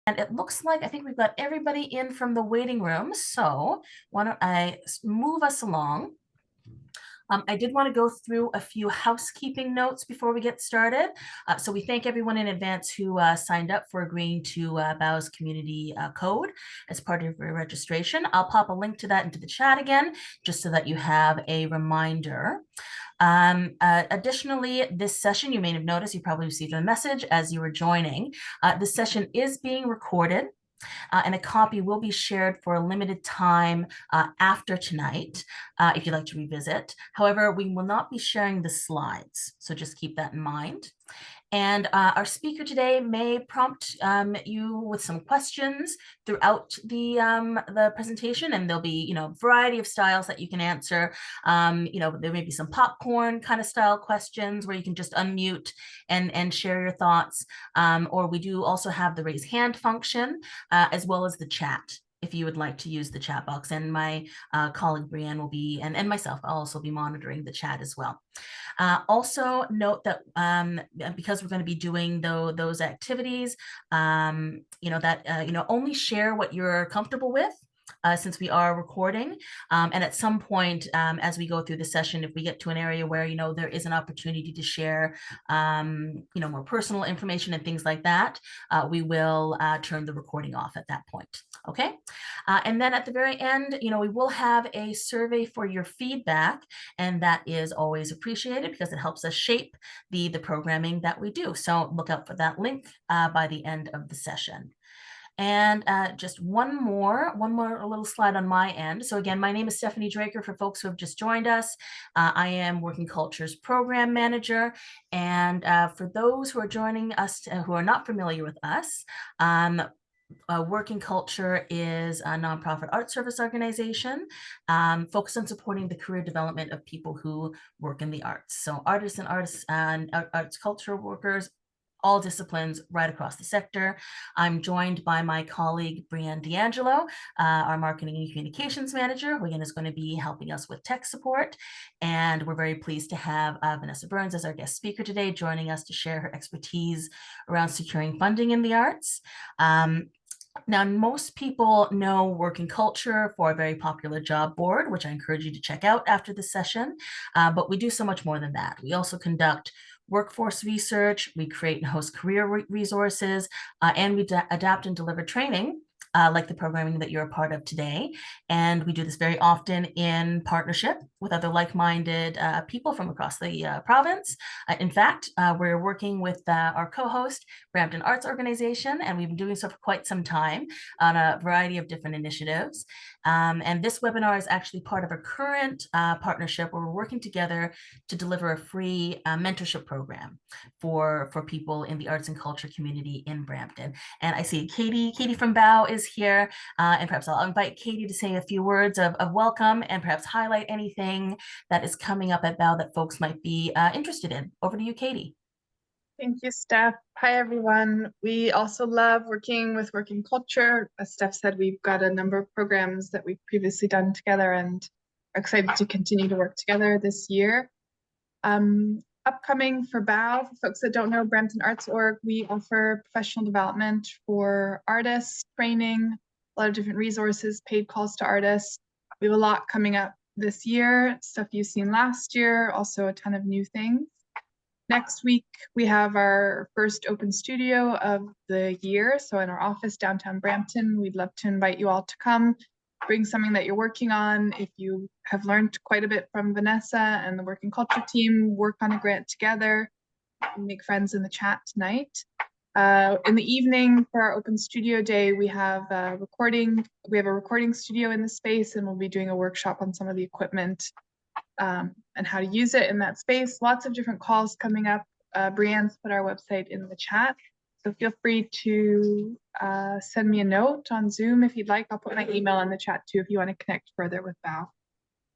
And it looks like I think we've got everybody in from the waiting room. So why don't I move us along? I did want to go through a few housekeeping notes before we get started. So we thank everyone in advance who signed up for agreeing to BOW's community code as part of your registration. I'll pop a link to that into the chat again, just so that you have a reminder. Additionally, this session, you may have noticed, you probably received a message as you were joining. This session is being recorded. And a copy will be shared for a limited time after tonight, if you'd like to revisit. However, we will not be sharing the slides, so just keep that in mind. And our speaker today may prompt you with some questions throughout the presentation, and there'll be, a variety of styles that you can answer. There may be some popcorn kind of style questions where you can just unmute and share your thoughts. Or we do also have the raise hand function, as well as the chat, if you would like to use the chat box. And my colleague Brianne will be, and myself, I'll also be monitoring the chat as well. Also note that because we're going to be doing those activities, only share what you're comfortable with. Since we are recording, and at some point as we go through the session, if we get to an area where there is an opportunity to share more personal information and things like that, we will turn the recording off at that point. Okay, and then at the very end, we will have a survey for your feedback, and that is always appreciated because it helps us shape the programming that we do. So look out for that link by the end of the session. And just one more little slide on my end. So again, my name is Stephanie Draker for folks who have just joined us. I am Working Culture's program manager. And for those who are joining us who are not familiar with us, Working Culture is a nonprofit art service organization focused on supporting the career development of people who work in the arts. So artists and arts culture workers, all disciplines right across the sector. I'm joined by my colleague, Brianne D'Angelo, our marketing and communications manager, who again is going to be helping us with tech support. And we're very pleased to have Vanessa Burns as our guest speaker today, joining us to share her expertise around securing funding in the arts. Now, most people know Working Culture for a very popular job board, which I encourage you to check out after the session. But we do so much more than that. We also conduct workforce research, we create and host career resources, and we adapt and deliver training like the programming that you're a part of today. And we do this very often in partnership with other like-minded people from across the province. In fact, we're working with our co-host, Brampton Arts Organization, and we've been doing so for quite some time on a variety of different initiatives. And this webinar is actually part of a current partnership where we're working together to deliver a free mentorship program for people in the arts and culture community in Brampton. And I see Katie from BOW is here, and perhaps I'll invite Katie to say a few words of welcome and perhaps highlight anything that is coming up at BOW that folks might be interested in. Over to you, Katie. Thank you, Steph. Hi, everyone. We also love working with Working Culture. As Steph said, we've got a number of programs that we've previously done together and are excited to continue to work together this year. Upcoming for BOW, for folks that don't know, Brampton Arts Org, we offer professional development for artists, training, a lot of different resources, paid calls to artists. We have a lot coming up this year, stuff you've seen last year, also a ton of new things. Next week, we have our first open studio of the year. So in our office downtown Brampton, we'd love to invite you all to come, bring something that you're working on. If you have learned quite a bit from Vanessa and the Working Culture team, work on a grant together, make friends in the chat tonight. In the evening for our open studio day, we have a recording studio in the space, and we'll be doing a workshop on some of the equipment and how to use it in that space. Lots of different calls coming up. Brianne's put our website in the chat, so feel free to send me a note on Zoom if you'd like. I'll put my email in the chat too if you want to connect further with BOW.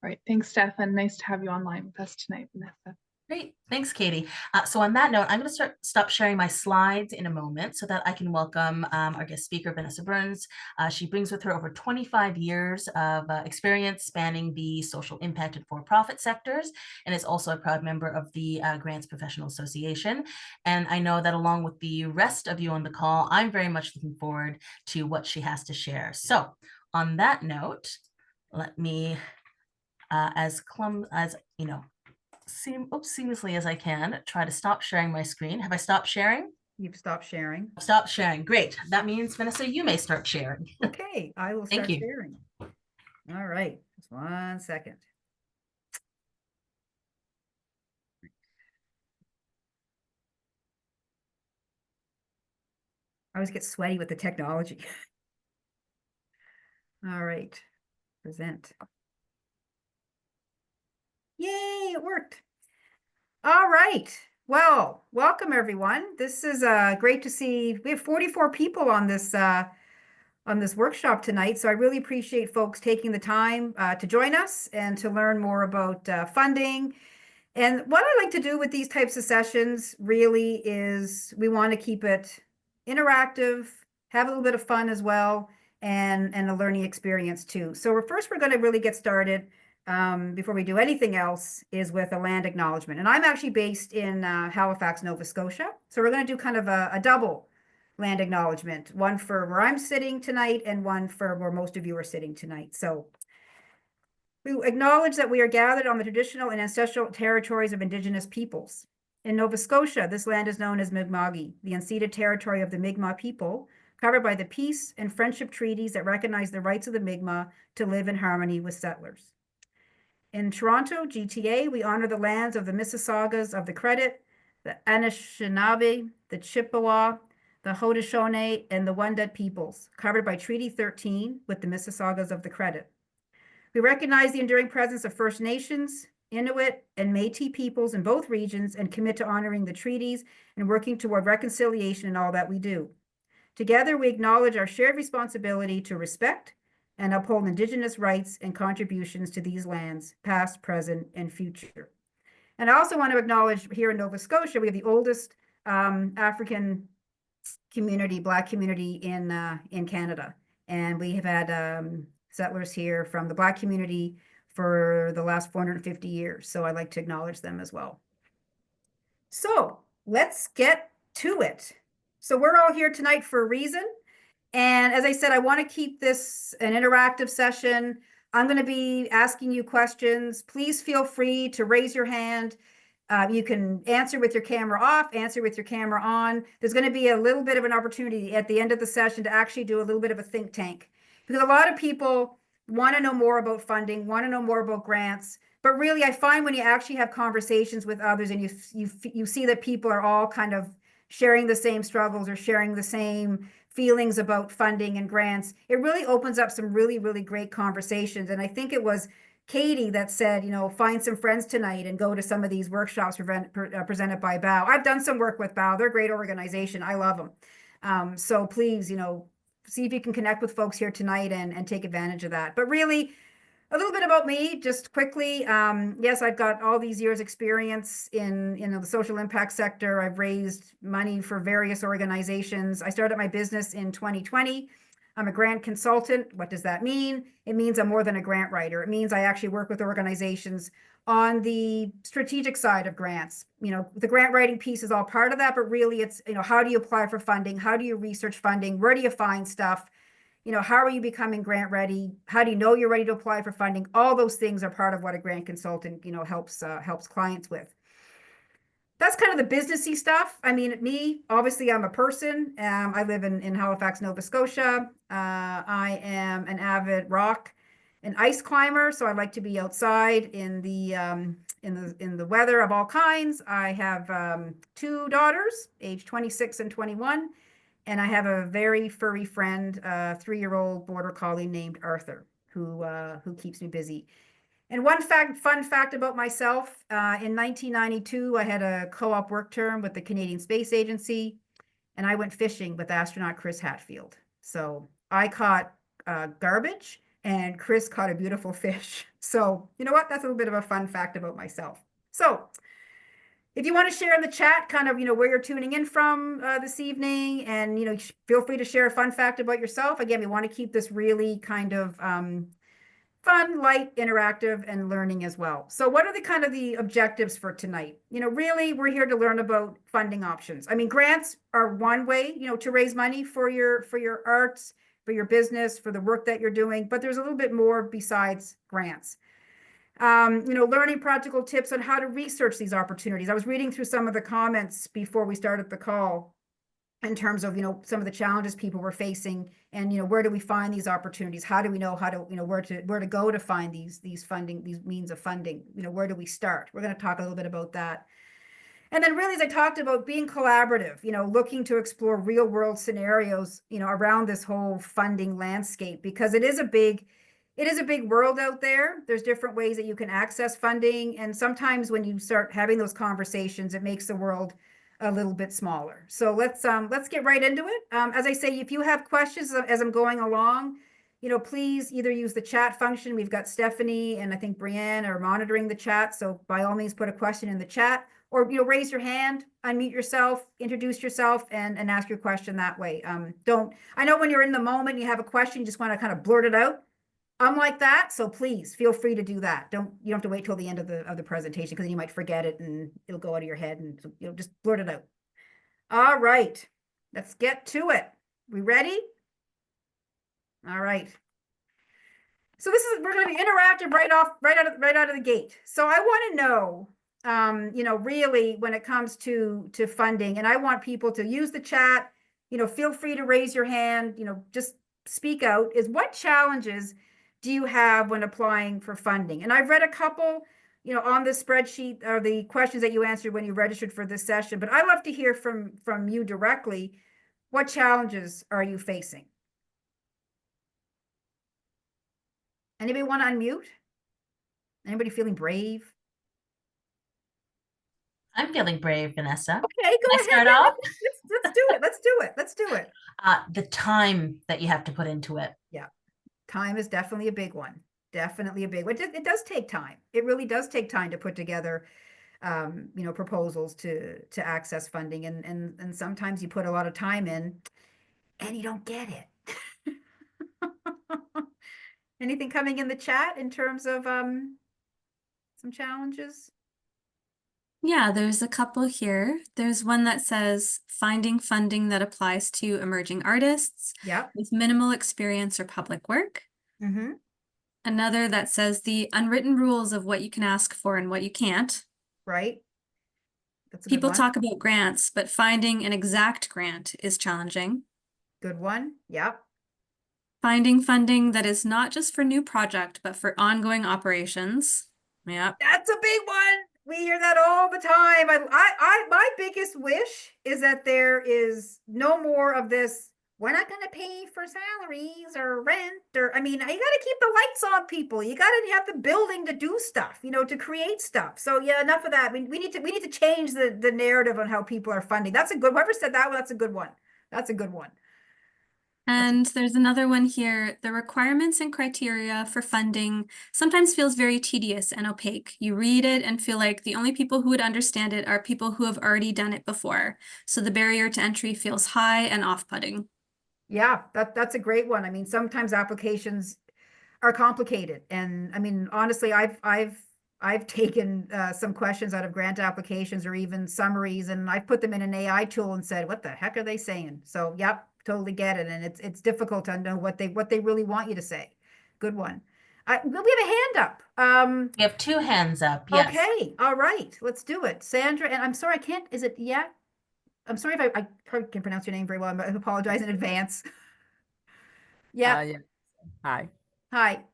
All right, thanks, Steph, and nice to have you online with us tonight, Vanessa. Great. Thanks, Katie. So on that note, I'm going to stop sharing my slides in a moment so that I can welcome our guest speaker, Vanessa Burns. She brings with her over 25 years of experience spanning the social impact and for-profit sectors, and is also a proud member of the Grants Professional Association. And I know that along with the rest of you on the call, I'm very much looking forward to what she has to share. So on that note, let me, as you know, seamlessly as I can, try to stop sharing my screen. Have I stopped sharing? You've stopped sharing. Stop sharing. Great. That means, Vanessa, you may start sharing. Okay, I will Thank start you. sharing. All right, just 1 second. I always get sweaty with the technology. All right, present. Yay, it worked. All right. Well, welcome everyone. This is great to see. We have 44 people on this workshop tonight, so I really appreciate folks taking the time to join us and to learn more about funding. And what I like to do with these types of sessions really is we want to keep it interactive, have a little bit of fun as well, and a learning experience too. So we're going to really get started before we do anything else is with a land acknowledgement. And I'm actually based in Halifax, Nova Scotia. So we're going to do kind of a double land acknowledgement, one for where I'm sitting tonight and one for where most of you are sitting tonight. So we acknowledge that we are gathered on the traditional and ancestral territories of Indigenous peoples. In Nova Scotia, this land is known as Mi'kma'ki, the unceded territory of the Mi'kmaq people, covered by the peace and friendship treaties that recognize the rights of the Mi'kmaq to live in harmony with settlers. In Toronto, GTA, we honor the lands of the Mississaugas of the Credit, the Anishinaabe, the Chippewa, the Haudenosaunee, and the Wendat peoples, covered by Treaty 13 with the Mississaugas of the Credit. We recognize the enduring presence of First Nations, Inuit, and Métis peoples in both regions and commit to honoring the treaties and working toward reconciliation in all that we do. Together, we acknowledge our shared responsibility to respect and uphold Indigenous rights and contributions to these lands, past, present, and future. And I also want to acknowledge here in Nova Scotia, we have the oldest African community, Black community in Canada. And we have had settlers here from the Black community for the last 450 years. So I'd like to acknowledge them as well. So let's get to it. So we're all here tonight for a reason. And as I said, I want to keep this an interactive session. I'm going to be asking you questions. Please feel free to raise your hand. You can answer with your camera off, answer with your camera on. There's going to be a little bit of an opportunity at the end of the session to actually do a little bit of a think tank. Because a lot of people want to know more about funding, want to know more about grants. But really, I find when you actually have conversations with others and you see that people are all kind of sharing the same struggles or sharing the same feelings about funding and grants, it really opens up some really, really great conversations. And I think it was Katie that said, you know, find some friends tonight and go to some of these workshops presented by BOW. I've done some work with BOW. They're a great organization. I love them. So please, you know, see if you can connect with folks here tonight and take advantage of that. But really, a little bit about me, just quickly. Yes, I've got all these years experience in the social impact sector. I've raised money for various organizations. I started my business in 2020. I'm a grant consultant. What does that mean? It means I'm more than a grant writer. It means I actually work with organizations on the strategic side of grants. You know, the grant writing piece is all part of that, but really it's, you know, how do you apply for funding? How do you research funding? Where do you find stuff? You know, how are you becoming grant ready? How do you know you're ready to apply for funding? All those things are part of what a grant consultant, you know, helps clients with. That's kind of the businessy stuff. I mean, me, obviously, I'm a person. I live in Halifax, Nova Scotia. I am an avid rock and ice climber, so I like to be outside in the weather of all kinds. I have 2 daughters, age 26 and 21. And I have a very furry friend, 3-year-old border collie named Arthur, who keeps me busy. And one fun fact about myself, in 1992, I had a co-op work term with the Canadian Space Agency, and I went fishing with astronaut Chris Hadfield. So I caught garbage, and Chris caught a beautiful fish. So you know what? That's a little bit of a fun fact about myself. So if you want to share in the chat kind of, where you're tuning in from this evening, and, feel free to share a fun fact about yourself. Again, we want to keep this really kind of fun, light, interactive, and learning as well. So what are the kind of the objectives for tonight? Really, we're here to learn about funding options. I mean, grants are one way, to raise money for your arts, for your business, for the work that you're doing, but there's a little bit more besides grants. Learning practical tips on how to research these opportunities. I was reading through some of the comments before we started the call in terms of, some of the challenges people were facing, and, where do we find these opportunities? How do we know how to, where to go to find these funding, these means of funding? Where do we start? We're going to talk a little bit about that. And then really, as I talked about, being collaborative, looking to explore real world scenarios, around this whole funding landscape, because it is a big world out there. There's different ways that you can access funding. And sometimes when you start having those conversations, it makes the world a little bit smaller. So let's get right into it. As I say, if you have questions as I'm going along, please either use the chat function. We've got Stephanie and I think Brianne are monitoring the chat. So by all means, put a question in the chat, or, raise your hand, unmute yourself, introduce yourself, and ask your question that way. I know when you're in the moment, you have a question, you just want to kind of blurt it out. I'm like that, so please feel free to do that. You don't have to wait till the end of the presentation, because you might forget it and it'll go out of your head, and just blurt it out. All right, let's get to it. We ready? All right. So we're going to be interactive right out of the gate. So I want to know, really when it comes to funding, and I want people to use the chat. Feel free to raise your hand. Just speak out. Is what challenges do you have when applying for funding? And I've read a couple, on the spreadsheet, or the questions that you answered when you registered for this session, but I'd love to hear from you directly. What challenges are you facing? Anybody want to unmute? Anybody feeling brave? I'm feeling brave, Vanessa. Okay, go ahead. Start off? Let's do it. The time that you have to put into it. Yeah. Time is definitely a big one. Definitely a big one. It does take time. It really does take time to put together, proposals to access funding. And sometimes you put a lot of time in and you don't get it. Anything coming in the chat in terms of some challenges? Yeah, there's a couple here. There's one that says finding funding that applies to emerging artists with minimal experience or public work. Mm-hmm. Another that says the unwritten rules of what you can ask for and what you can't. Right. That's a People good one. talk about grants, but finding an exact grant is challenging. Good one. Yep. Finding funding that is not just for new project, but for ongoing operations. Yep. That's a big one. We hear that all the time. My biggest wish is that there is no more of this. We're not going to pay for salaries or rent, or, you got to keep the lights on, people. You got to have the building to do stuff, to create stuff. So yeah, enough of that. We need to change the narrative on how people are funding. That's a good, whoever said that one, that's a good one. That's a good one. And there's another one here. The requirements and criteria for funding sometimes feels very tedious and opaque. You read it and feel like the only people who would understand it are people who have already done it before. So the barrier to entry feels high and off-putting. Yeah, that's a great one. Sometimes applications are complicated. And honestly, I've taken some questions out of grant applications or even summaries, and I've put them in an AI tool and said, what the heck are they saying? So yep, totally get it. And it's difficult to know what they really want you to say. Good one. We have a hand up. We have two hands up. Yes. Okay. All right. Let's do it. Sandra, and I'm sorry, I can't, is it, yeah? I'm sorry if I probably can pronounce your name very well. I apologize in advance. Yeah. Yeah. Hi. Hi.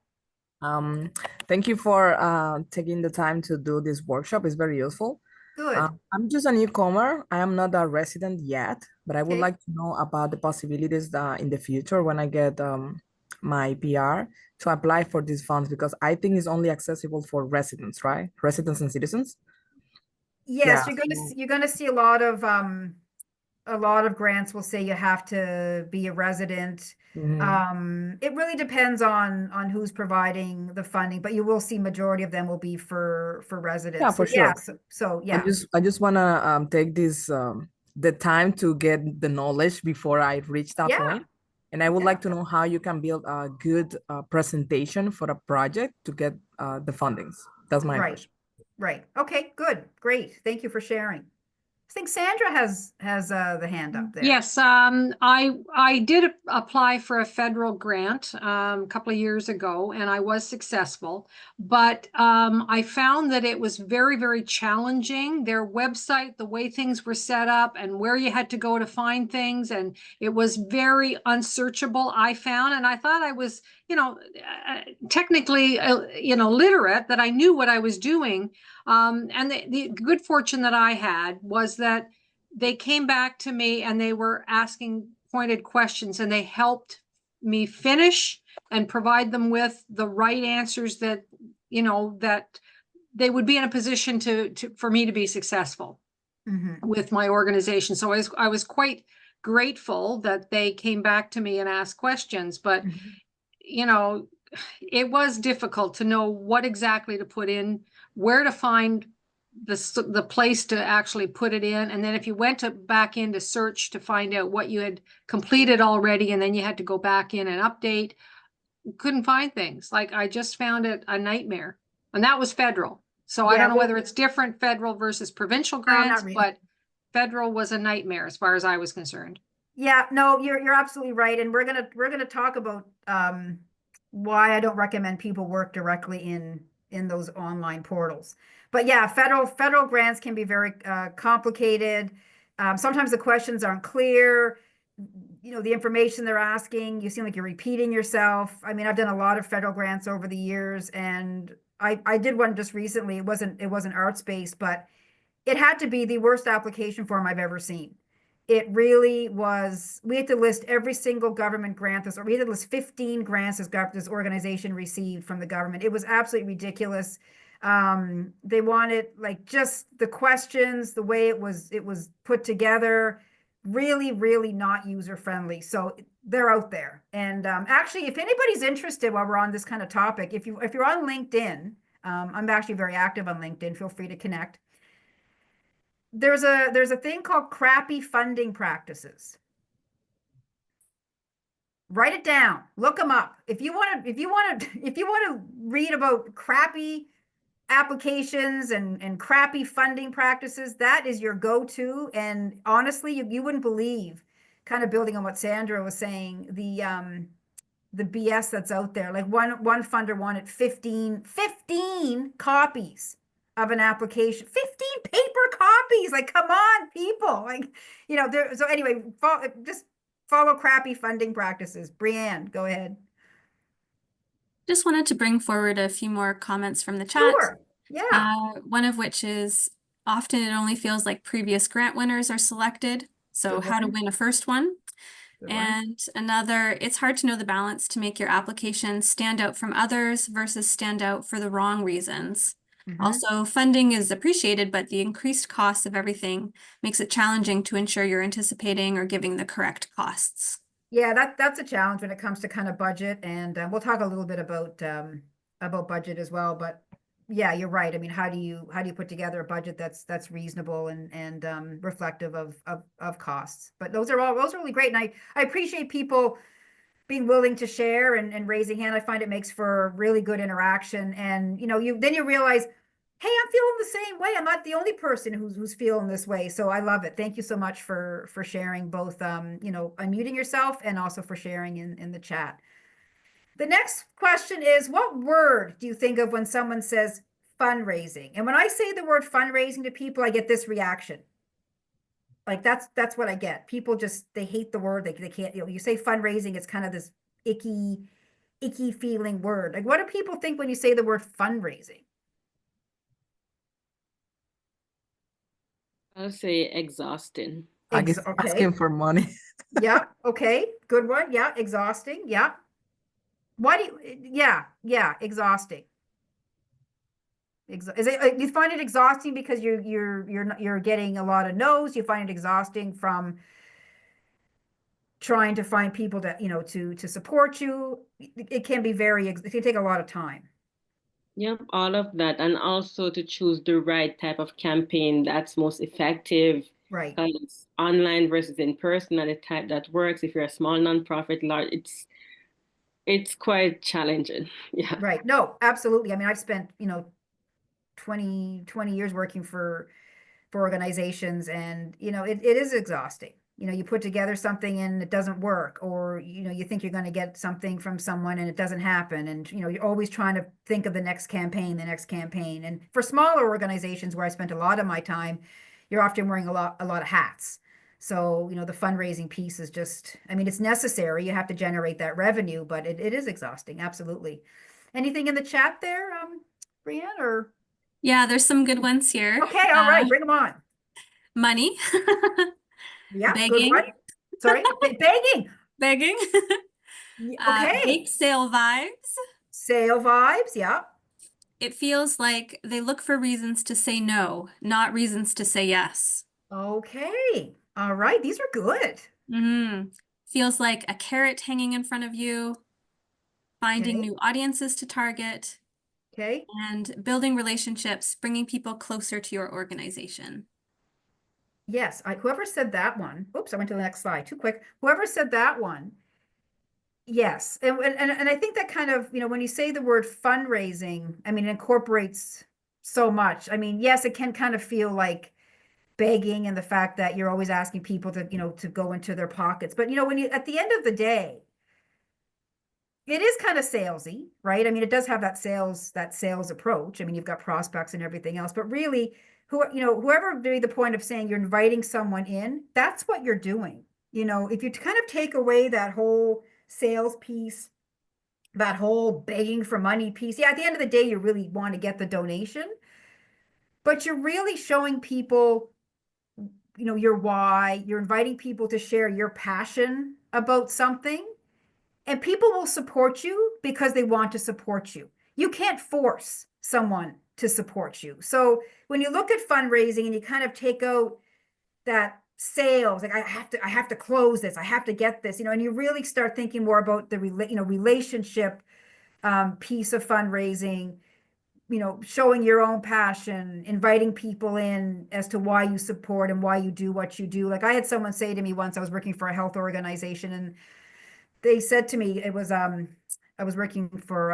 Thank you for taking the time to do this workshop. It's very useful. Good. I'm just a newcomer. I am not a resident yet, but I would Okay. like to know about the possibilities in the future when I get my PR to apply for these funds, because I think it's only accessible for residents, right? Residents and citizens. Yes, Yeah, you're gonna see a lot of a lot of grants will say you have to be a resident. It really depends on who's providing the funding, but you will see majority of them will be for residents. Yeah, for sure. So yeah. I just wanna take this the time to get the knowledge before I reach that point. And I would like to know how you can build a good presentation for a project to get the fundings. That's my question. Right. Okay, good. Great. Thank you for sharing. I think Sandra has the hand up there. Yes, I did apply for a federal grant a couple of years ago, and I was successful. But I found that it was very, very challenging. Their website, the way things were set up, and where you had to go to find things, and it was very unsearchable, I found. And I thought I was, technically, literate, that I knew what I was doing. And the good fortune that I had was that they came back to me and they were asking pointed questions, and they helped me finish and provide them with the right answers that, that they would be in a position for me to be successful with my organization. So I was quite grateful that they came back to me and asked questions, but it was difficult to know what exactly to put in, where to find the place to actually put it in. And then if you went back in to search to find out what you had completed already, and then you had to go back in and update, couldn't find things. Like, I just found it a nightmare. And that was federal. So I don't know whether it's different federal versus provincial grants, really. But federal was a nightmare as far as I was concerned. Yeah, no, you're absolutely right. And we're gonna talk about why I don't recommend people work directly in those online portals. But yeah, federal grants can be very complicated. Sometimes the questions aren't clear. The information they're asking, you seem like you're repeating yourself. I mean, I've done a lot of federal grants over the years, and I did one just recently. It wasn't arts-based, but it had to be the worst application form I've ever seen. It really was. We had to list every single government grant. We had to list 15 grants this organization received from the government. It was absolutely ridiculous. They wanted, like, just the questions, the way it was put together, really, really not user friendly. So they're out there. And actually, if anybody's interested, while we're on this kind of topic, if you're on LinkedIn, I'm actually very active on LinkedIn. Feel free to connect. There's a thing called crappy funding practices. Write it down. Look them up. If you want to read about crappy applications and crappy funding practices, that is your go-to. And honestly, you wouldn't believe, kind of building on what Sandra was saying, the BS that's out there. Like one funder wanted 15 copies of an application, 15 paper copies. Like, come on, people. Like, so anyway, just follow crappy funding practices. Brianne, go ahead. Just wanted to bring forward a few more comments from the chat. Sure. Yeah. One of which is, often it only feels like previous grant winners are selected. So how to win a first one. And another, it's hard to know the balance to make your application stand out from others versus stand out for the wrong reasons. Also, funding is appreciated, but the increased cost of everything makes it challenging to ensure you're anticipating or giving the correct costs. Yeah, that's a challenge when it comes to kind of budget, and we'll talk a little bit about budget as well. But yeah, you're right. I mean, how do you put together a budget that's reasonable and reflective of costs? But those are really great, and I appreciate people being willing to share and raising hand. I find it makes for really good interaction, and then you realize, hey, I'm feeling the same way. I'm not the only person who's feeling this way. So I love it. Thank you so much for sharing, both unmuting yourself and also for sharing in the chat. The next question is, what word do you think of when someone says fundraising? And when I say the word fundraising to people, I get this reaction. Like, that's what I get. People just, they hate the word. They can't, you say fundraising, it's kind of this icky feeling word. Like, what do people think when you say the word fundraising? I'll say exhausting. I guess asking for money. Yeah. Okay. Good one. Yeah. Exhausting. Yeah. Yeah. Exhausting. Is it, you find it exhausting because you're getting a lot of no's? You find it exhausting from trying to find people to, you know, to support you? It can be it can take a lot of time. Yep, all of that. And also to choose the right type of campaign that's most effective. Right. It's online versus in person, and the type that works. If you're a small nonprofit, large, it's quite challenging. Yeah. Right. No, absolutely. I mean, I've spent, you know, 20 years working for organizations, and, you know, it is exhausting. You know, you put together something and it doesn't work, or, you know, you think you're going to get something from someone and it doesn't happen. And, you know, you're always trying to think of the next campaign. And for smaller organizations where I spent a lot of my time, you're often wearing a lot of hats. So, you know, the fundraising piece is just, I mean, it's necessary. You have to generate that revenue, but it is exhausting. Absolutely. Anything in the chat there, Brianne, or? Yeah, there's some good ones here. Okay, all right, bring them on. Money. Yeah, good Begging. one. Sorry, begging. Begging. Okay. Bake sale vibes. Sale vibes, yeah. It feels like they look for reasons to say no, not reasons to say yes. Okay, all right, these are good. Feels like a carrot hanging in front of you, finding new audiences to target. Okay. And building relationships, bringing people closer to your organization. Yes, whoever said that one, oops, I went to the next slide too quick. Whoever said that one, yes. And I think that kind of, you know, when you say the word fundraising, I mean, it incorporates so much. I mean, yes, it can kind of feel like begging, and the fact that you're always asking people to, you know, to go into their pockets. But, you know, when you, at the end of the day, it is kind of salesy, right? I mean, it does have that sales approach. I mean, you've got prospects and everything else, but really, whoever made the point of saying you're inviting someone in, that's what you're doing. You know, if you kind of take away that whole sales piece, that whole begging for money piece, yeah, at the end of the day, you really want to get the donation, but you're really showing people, you know, your why. You're inviting people to share your passion about something. And people will support you because they want to support you. You can't force someone to support you. So when you look at fundraising and you kind of take out that sales, like I have to close this, I have to get this, you know, and you really start thinking more about the relationship piece of fundraising, you know, showing your own passion, inviting people in as to why you support and why you do what you do. Like I had someone say to me once, I was working for a health organization, and they said to me, it was I was working for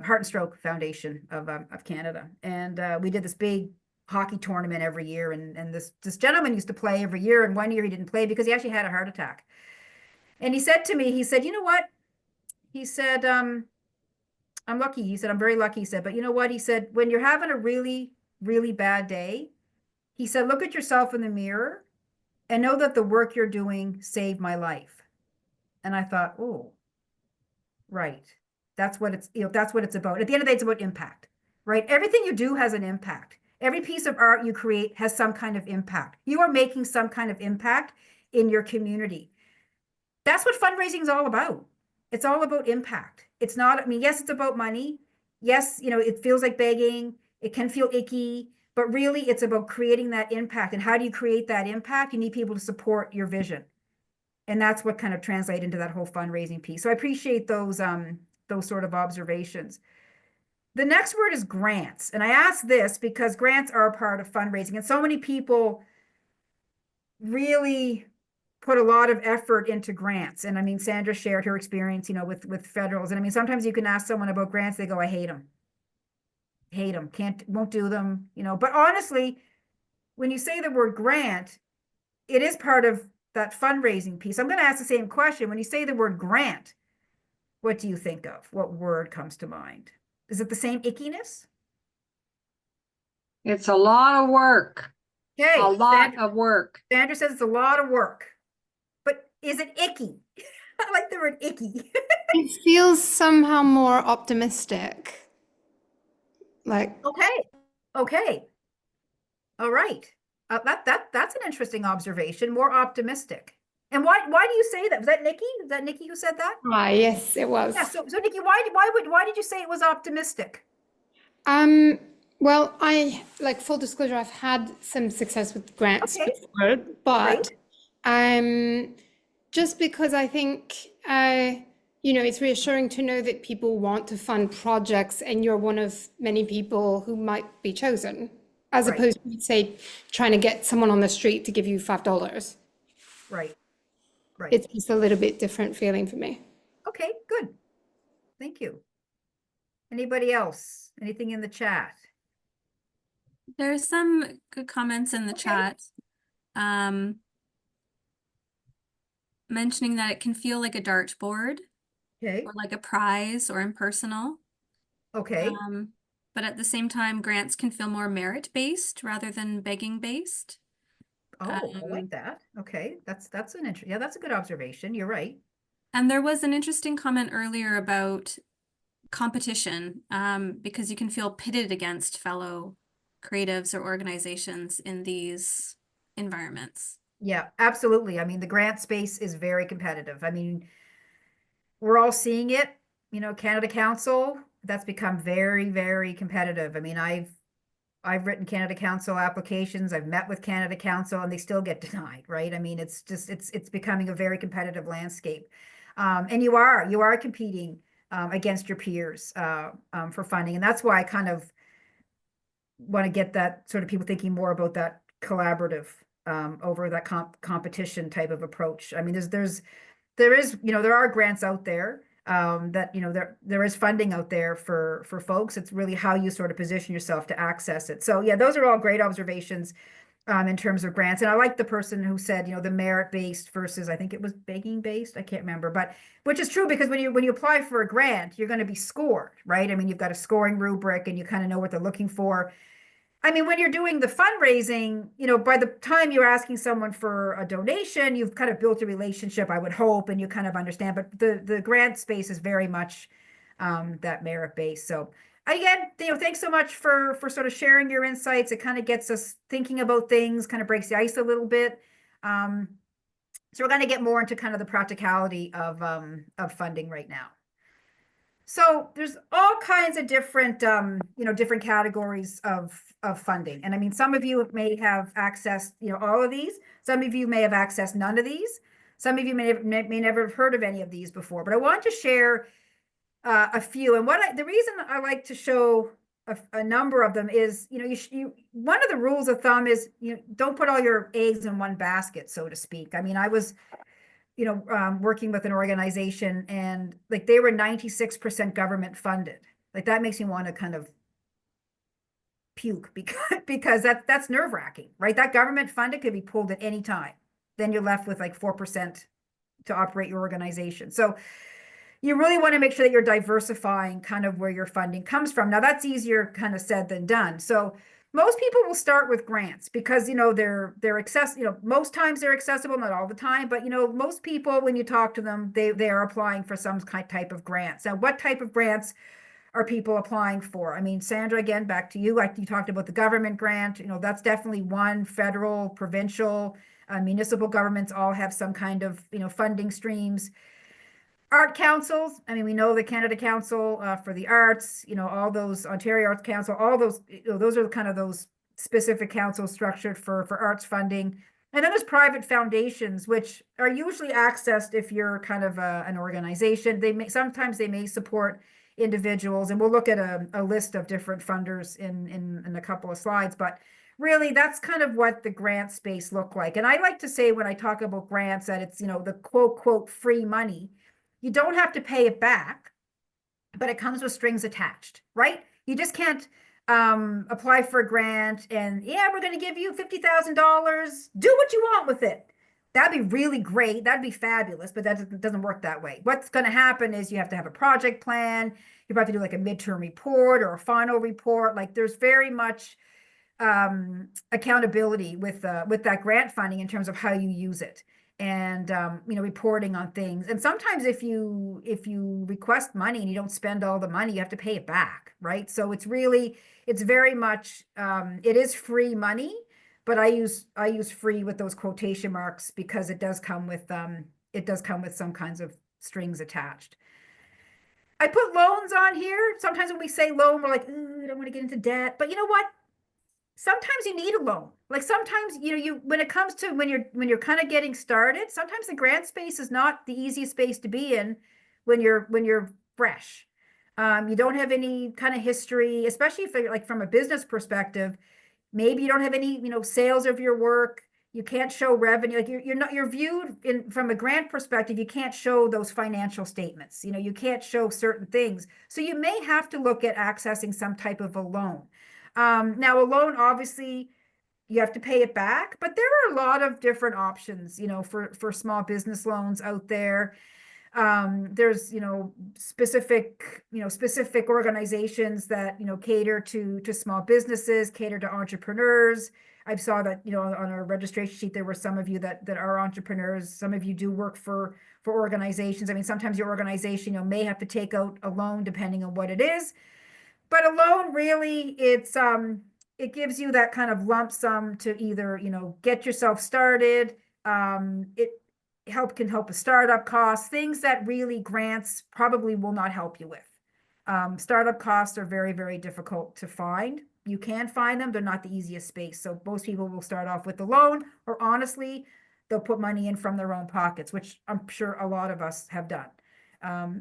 Heart and Stroke Foundation of Canada, and we did this big hockey tournament every year, and this gentleman used to play every year, and one year he didn't play because he actually had a heart attack. And he said to me, he said, you know what? He said, I'm lucky. He said, I'm very lucky. He said, but you know what? He said, when you're having a really, really bad day, he said, look at yourself in the mirror and know that the work you're doing saved my life. And I thought, oh, right. That's what it's, you know, that's what it's about. At the end of the day, it's about impact, right? Everything you do has an impact. Every piece of art you create has some kind of impact. You are making some kind of impact in your community. That's what fundraising is all about. It's all about impact. It's not, I mean, yes, it's about money. Yes, you know, it feels like begging. It can feel icky, but really it's about creating that impact. And how do you create that impact? You need people to support your vision. And that's what kind of translate into that whole fundraising piece. So I appreciate those sort of observations. The next word is grants. And I ask this because grants are a part of fundraising. And so many people really put a lot of effort into grants. And I mean, Sandra shared her experience, you know, with federals. And I mean, sometimes you can ask someone about grants, they go, I hate them. Hate them, won't do them, you know. But honestly, when you say the word grant, it is part of that fundraising piece. I'm going to ask the same question. When you say the word grant, what do you think of? What word comes to mind? Is it the same ickiness? It's a lot of work. Okay, A lot of work. Sandra says it's a lot of work. But is it icky? I like the word icky. It feels somehow more optimistic. Like, okay. All right. That's an interesting observation. More optimistic. And why do you say that? Was that Nikki? Is that Nikki who said that? yes, it was. Yeah. So Nikki, why did you say it was optimistic? Well, full disclosure, I've had some success with grants Okay. before, but Great. just because I think it's reassuring to know that people want to fund projects and you're one of many people who might be chosen, as Right. opposed to, say, trying to get someone on the street to give you $5. Right. Right. It's just a little bit different feeling for me. Okay, good. Thank you. Anybody else? Anything in the chat? There's some good comments in the Okay. chat. Mentioning that it can feel like a dartboard Okay. or like a prize or impersonal. Okay. But at the same time, grants can feel more merit-based rather than begging-based. Oh, I like that. Okay. That's an interesting. Yeah, that's a good observation. You're right. And there was an interesting comment earlier about competition, because you can feel pitted against fellow creatives or organizations in these environments. Yeah, absolutely. I mean, the grant space is very competitive. I mean, we're all seeing it, Canada Council, that's become very, very competitive. I mean, I've written Canada Council applications, I've met with Canada Council, and they still get denied, right? I mean, it's just, it's becoming a very competitive landscape. And you are competing against your peers for funding. And that's why I kind of want to get that sort of people thinking more about that collaborative over that competition type of approach. I mean, there are grants out there that, there is funding out there for folks. It's really how you sort of position yourself to access it. So yeah, those are all great observations in terms of grants. And I like the person who said, the merit-based versus, I think it was begging-based. I can't remember, but which is true, because when you apply for a grant, you're going to be scored, right? I mean, you've got a scoring rubric and you kind of know what they're looking for. I mean, when you're doing the fundraising, by the time you're asking someone for a donation, you've kind of built a relationship, I would hope, and you kind of understand. But the grant space is very much that merit based. So again, thanks so much for sort of sharing your insights. It kind of gets us thinking about things, kind of breaks the ice a little bit. So we're going to get more into kind of the practicality of funding right now. So there's all kinds of different, different categories of funding. And I mean, some of you may have accessed, all of these. Some of you may have accessed none of these. Some of you may never have heard of any of these before. But I want to share a few. And the reason I like to show a number of them is, one of the rules of thumb is, don't put all your eggs in one basket, so to speak. I mean, I was working with an organization, and like they were 96% government funded. Like that makes me want to kind of puke, because that's nerve-wracking, right? That government funded could be pulled at any time. Then you're left with like 4% to operate your organization. So you really want to make sure that you're diversifying kind of where your funding comes from. Now that's easier kind of said than done. So most people will start with grants because, they're most times they're accessible, not all the time, but, most people, when you talk to them, they are applying for some type of grants. Now, what type of grants are people applying for? I mean, Sandra, again, back to you. You talked about the government grant, that's definitely one. Federal, provincial, municipal governments all have some kind of, funding streams. Art councils, I mean, we know the Canada Council for the Arts, all those, Ontario Arts Council, all those, those are kind of those specific councils structured for arts funding. And then there's private foundations, which are usually accessed if you're kind of an organization. Sometimes they may support individuals, and we'll look at a list of different funders in a couple of slides. But really, that's kind of what the grant space look like. And I like to say, when I talk about grants, that it's, the quote free money. You don't have to pay it back, but it comes with strings attached, right? You just can't apply for a grant and, yeah, we're going to give you $50,000. Do what you want with it. That'd be really great. That'd be fabulous, but that doesn't work that way. What's going to happen is you have to have a project plan. You have to do like a midterm report or a final report. Like there's very much accountability with that grant funding in terms of how you use it. And reporting on things. And sometimes if you request money and you don't spend all the money, you have to pay it back, right? So it's very much it is free money, but I use free with those quotation marks because it does come with some kinds of strings attached. I put loans on here. Sometimes when we say loan, we're like, ooh, I don't want to get into debt. But you know what? Sometimes you need a loan. Like sometimes, when it comes to when you're kind of getting started, sometimes the grant space is not the easiest space to be in when you're fresh. You don't have any kind of history, especially if like from a business perspective, maybe you don't have any, sales of your work. You can't show revenue. Like you're viewed from a grant perspective, you can't show those financial statements. You can't show certain things. So you may have to look at accessing some type of a loan. Now a loan, obviously, you have to pay it back, but there are a lot of different options, for small business loans out there. There's, specific organizations that, cater to small businesses, cater to entrepreneurs. I saw that, on our registration sheet, there were some of you that are entrepreneurs. Some of you do work for organizations. I mean, sometimes your organization, may have to take out a loan depending on what it is. But a loan really, it gives you that kind of lump sum to either, get yourself started. It can help with startup costs, things that really grants probably will not help you with. Startup costs are very, very difficult to find. You can find them, they're not the easiest space. So most people will start off with a loan, or honestly, they'll put money in from their own pockets, which I'm sure a lot of us have done.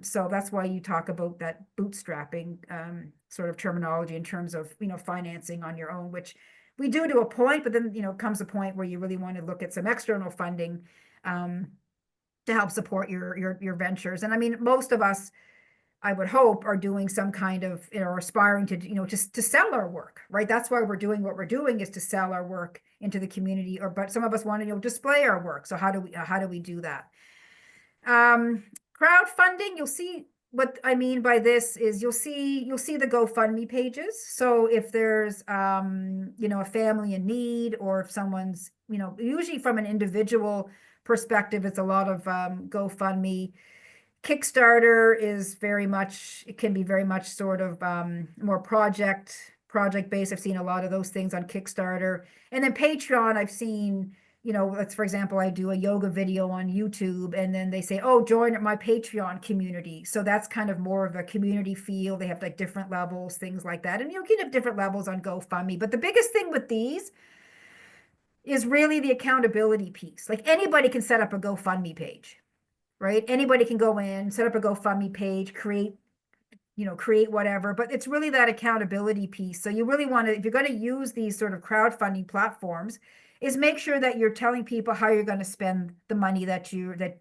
So that's why you talk about that bootstrapping sort of terminology in terms of, financing on your own, which we do to a point, but then, comes a point where you really want to look at some external funding to help support your ventures. And I mean, most of us, I would hope, are doing some kind of, aspiring to, to sell our work, right? That's why we're doing what we're doing, is to sell our work into the community, but some of us want to, display our work. So how do we do that? Crowdfunding, you'll see what I mean by this is you'll see the GoFundMe pages. So if there's, a family in need, or if someone's, usually from an individual perspective, it's a lot of GoFundMe. Kickstarter is it can be very much sort of more project based. I've seen a lot of those things on Kickstarter. And then Patreon, I've seen, let's, for example, I do a yoga video on YouTube, and then they say, oh, join my Patreon community. So that's kind of more of a community feel. They have like different levels, things like that. And you can have different levels on GoFundMe. But the biggest thing with these is really the accountability piece. Like anybody can set up a GoFundMe page, right? Anybody can go in, set up a GoFundMe page, create whatever, but it's really that accountability piece. So you really want to, if you're going to use these sort of crowdfunding platforms, is make sure that you're telling people how you're going to spend the money that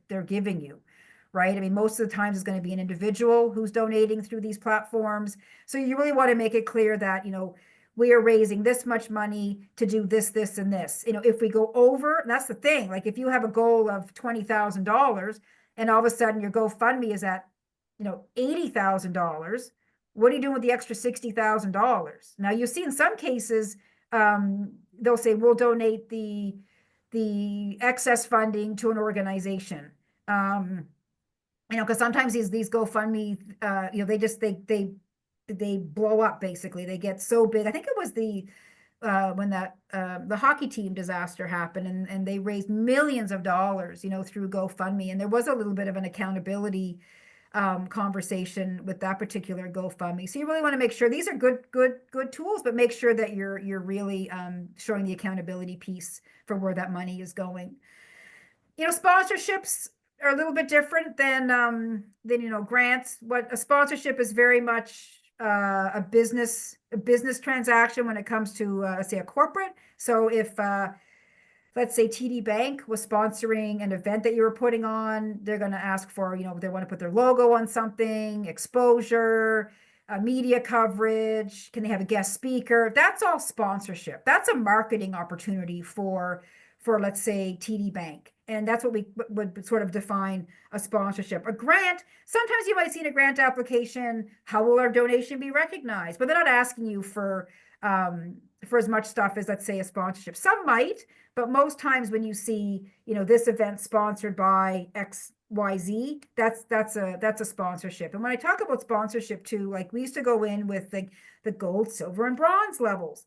they're giving you, right? I mean, most of the times it's going to be an individual who's donating through these platforms. So you really want to make it clear that, we are raising this much money to do this, this, and this. If we go over, and that's the thing, like if you have a goal of $20,000 and all of a sudden your GoFundMe is at, $80,000, what are you doing with the extra $60,000? Now you see in some cases, they'll say, we'll donate the excess funding to an organization. Because sometimes these GoFundMe, they blow up, basically. They get so big. I think it was when the hockey team disaster happened, and they raised millions of dollars, through GoFundMe. And there was a little bit of an accountability conversation with that particular GoFundMe. So you really want to make sure these are good tools, but make sure that you're really showing the accountability piece for where that money is going. Sponsorships are a little bit different than grants. What a sponsorship is very much a business transaction when it comes to say a corporate. So if let's say TD Bank was sponsoring an event that you were putting on, they're going to ask for, they want to put their logo on something, exposure, media coverage. Can they have a guest speaker? That's all sponsorship. That's a marketing opportunity for let's say TD Bank. And that's what we would sort of define a sponsorship. A grant, sometimes you might see in a grant application, how will our donation be recognized? But they're not asking you for as much stuff as, let's say, a sponsorship. Some might, but most times when you see, this event sponsored by XYZ, that's a sponsorship. And when I talk about sponsorship too, like we used to go in with the gold, silver, and bronze levels.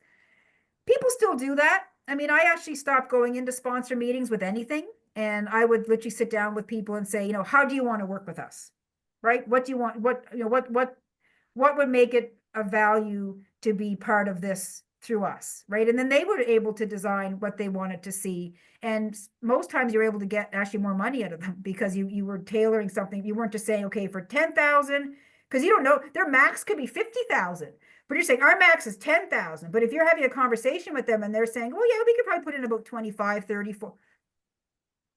People still do that. I mean, I actually stopped going into sponsor meetings with anything. And I would literally sit down with people and say, how do you want to work with us? right? What do you want? What, you know, what would make it of value to be part of this through us, right? And then they were able to design what they wanted to see. And most times you're able to get actually more money out of them because you were tailoring something. You weren't just saying, okay, for 10,000, because you don't know, their max could be 50,000, but you're saying our max is 10,000. But if you're having a conversation with them and they're saying, well, yeah, we could probably put in about 25, 34.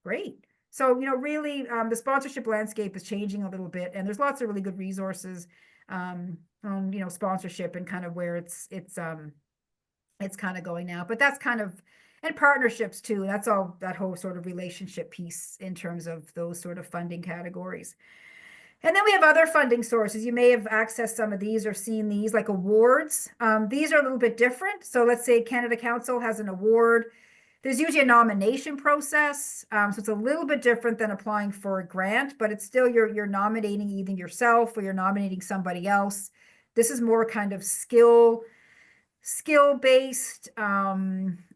Great. So, you know, really, the sponsorship landscape is changing a little bit, and there's lots of really good resources on, you know, sponsorship and kind of where it's kind of going now. But that's kind of, and partnerships too. That's all, that whole sort of relationship piece in terms of those sort of funding categories. And then we have other funding sources. You may have accessed some of these or seen these, like awards. These are a little bit different. So let's say Canada Council has an award. There's usually a nomination process. So it's a little bit different than applying for a grant, but it's still, you're nominating either yourself or you're nominating somebody else. This is more kind of skill-based.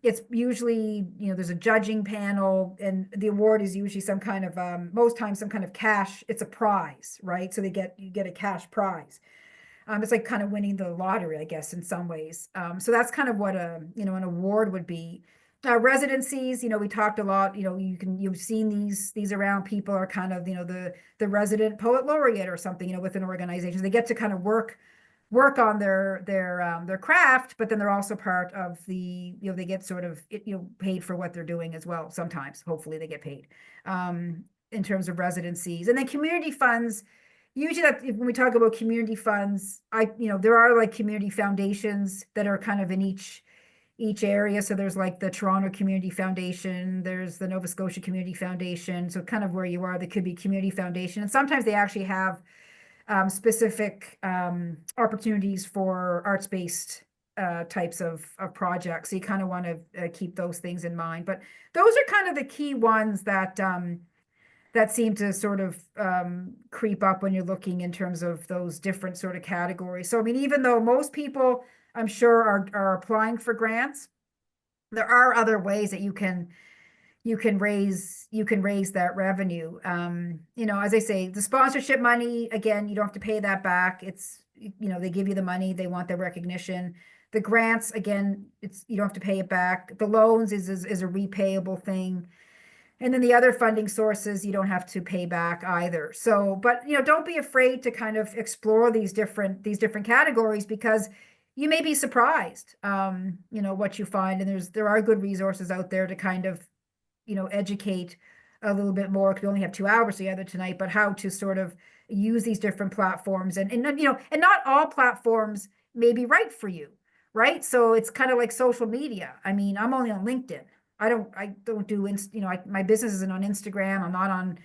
It's usually, you know, there's a judging panel, and the award is usually some kind of, most times some kind of cash. It's a prize, right? So you get a cash prize. It's like kind of winning the lottery, I guess, in some ways. So that's kind of what you know, an award would be. Residencies, you know, we talked a lot, you know, you've seen these around. People are kind of, you know, the resident poet laureate or something, you know, within organizations. They get to kind of work on their craft, but then they're also part of the, you know, they get sort of, you know, paid for what they're doing as well. Sometimes, hopefully they get paid in terms of residencies. And then community funds. Usually when we talk about community funds, you know, there are like community foundations that are kind of in each area. So there's like the Toronto Community Foundation, there's the Nova Scotia Community Foundation. So kind of where you are, there could be community foundation. And sometimes they actually have specific opportunities for arts-based types of projects. So you kind of want to keep those things in mind. But those are kind of the key ones that that seem to sort of creep up when you're looking in terms of those different sort of categories. So, I mean, even though most people, I'm sure, are applying for grants, there are other ways that you can raise that revenue. You know, as I say, the sponsorship money, again, you don't have to pay that back. It's, you know, they give you the money, they want their recognition. The grants, again, you don't have to pay it back. The loans is a repayable thing. And then the other funding sources, you don't have to pay back either. So, but, you know, don't be afraid to kind of explore these different categories, because you may be surprised, you know, what you find. And there are good resources out there to kind of, you know, educate a little bit more, because we only have 2 hours together tonight, but how to sort of use these different platforms. And you know, and not all platforms may be right for you, right? So it's kind of like social media. I mean, I'm only on LinkedIn. I don't do, you know, my business isn't on Instagram. I'm not on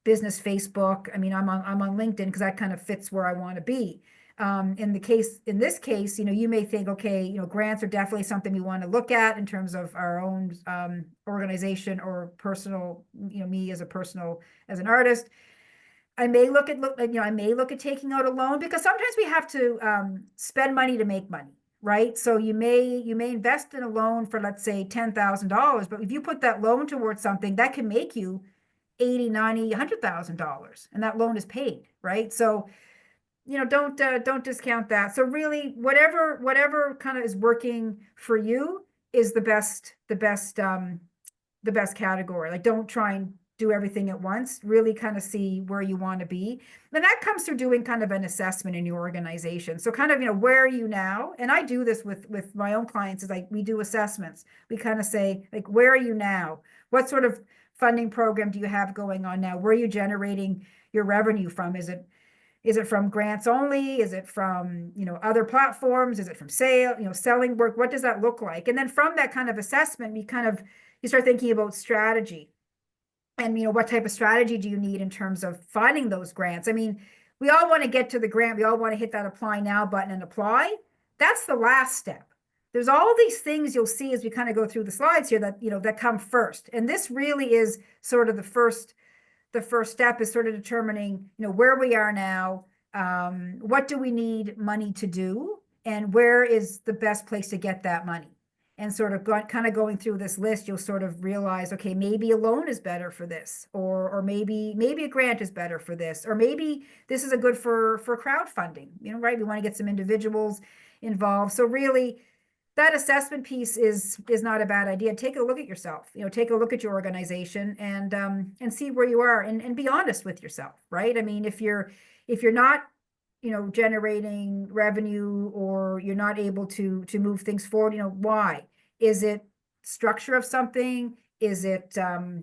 business Facebook. I mean, I'm on LinkedIn because that kind of fits where I want to be. In this case, you know, you may think, okay, you know, grants are definitely something we want to look at in terms of our own organization or personal, you know, me as an artist. I may look at taking out a loan, because sometimes we have to spend money to make money. Right. So you may invest in a loan for, let's say, $10,000, but if you put that loan towards something, that can make you $80,000, $90,000, $100,000, and that loan is paid. Right. So, you know, don't discount that. So really, whatever kind of is working for you is the best category. Like, don't try and do everything at once. Really kind of see where you want to be. And that comes through doing kind of an assessment in your organization. So kind of, you know, where are you now? And I do this with my own clients, is like, we do assessments. We kind of say, like, where are you now? What sort of funding program do you have going on now? Where are you generating your revenue from? Is it from grants only? Is it from, you know, other platforms? Is it from selling work? What does that look like? And then from that kind of assessment, you start thinking about strategy. And, you know, what type of strategy do you need in terms of finding those grants? I mean, we all want to get to the grant. We all want to hit that apply now button and apply. That's the last step. There's all these things you'll see as we kind of go through the slides here that, you know, that come first. And this really is sort of the first step, is sort of determining, you know, where we are now, what do we need money to do, and where is the best place to get that money. and sort of kind of going through this list, you'll sort of realize, okay, maybe a loan is better for this, or maybe a grant is better for this, or maybe this is a good for crowdfunding, you know, right? We want to get some individuals involved. So really, that assessment piece is not a bad idea. Take a look at yourself, you know, take a look at your organization and see where you are, and be honest with yourself, right? I mean, if you're not, you know, generating revenue, or you're not able to move things forward, you know, why? Is it structure of something? Is it the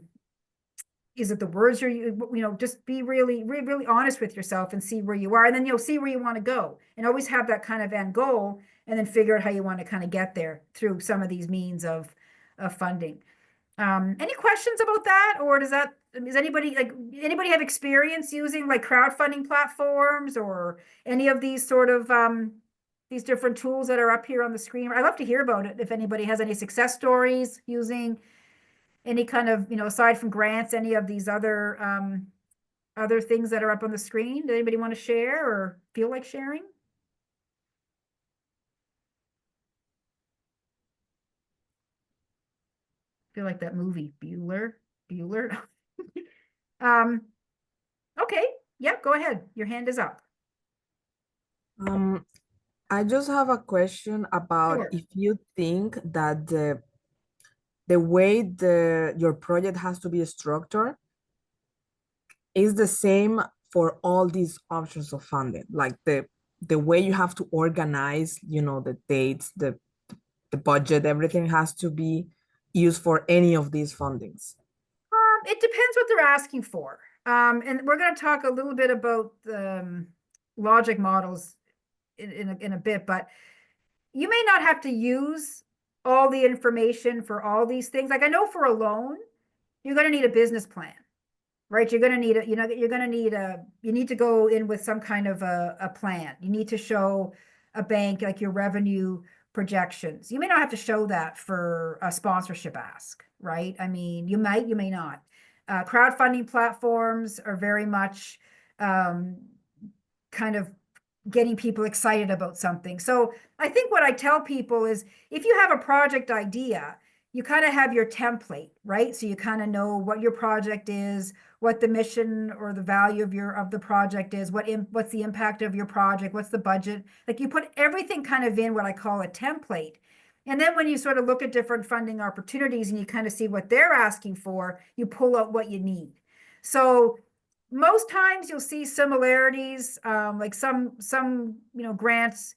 words you know, just be really honest with yourself and see where you are, and then you'll see where you want to go, and always have that kind of end goal, and then figure out how you want to kind of get there through some of these means of funding. Any questions about that, or does anybody have experience using like crowdfunding platforms, or any of these sort of these different tools that are up here on the screen? I'd love to hear about it. If anybody has any success stories using any kind of, you know, aside from grants, any of these other things that are up on the screen. Does anybody want to share or feel like sharing? Feel like that movie, Bueller. Okay, yeah, go ahead. Your hand is up. I just have a question about Sure. if you think that the way your project has to be structured is the same for all these options of funding, like the way you have to organize, you know, the dates, the budget, everything has to be used for any of these fundings. It depends what they're asking for. And we're going to talk a little bit about logic models in a bit, but you may not have to use all the information for all these things. Like, I know for a loan, you're going to need a business plan, right? You're going to need you need to go in with some kind of a plan. You need to show a bank like your revenue projections. You may not have to show that for a sponsorship ask, right? I mean, you may not. Crowdfunding platforms are very much kind of getting people excited about something. So I think what I tell people is, if you have a project idea, you kind of have your template, right? So you kind of know what your project is, what the mission or the value of the project is, what's the impact of your project, what's the budget. Like, you put everything kind of in what I call a template. And then when you sort of look at different funding opportunities and you kind of see what they're asking for, you pull out what you need. So most times you'll see similarities, like some you know, grants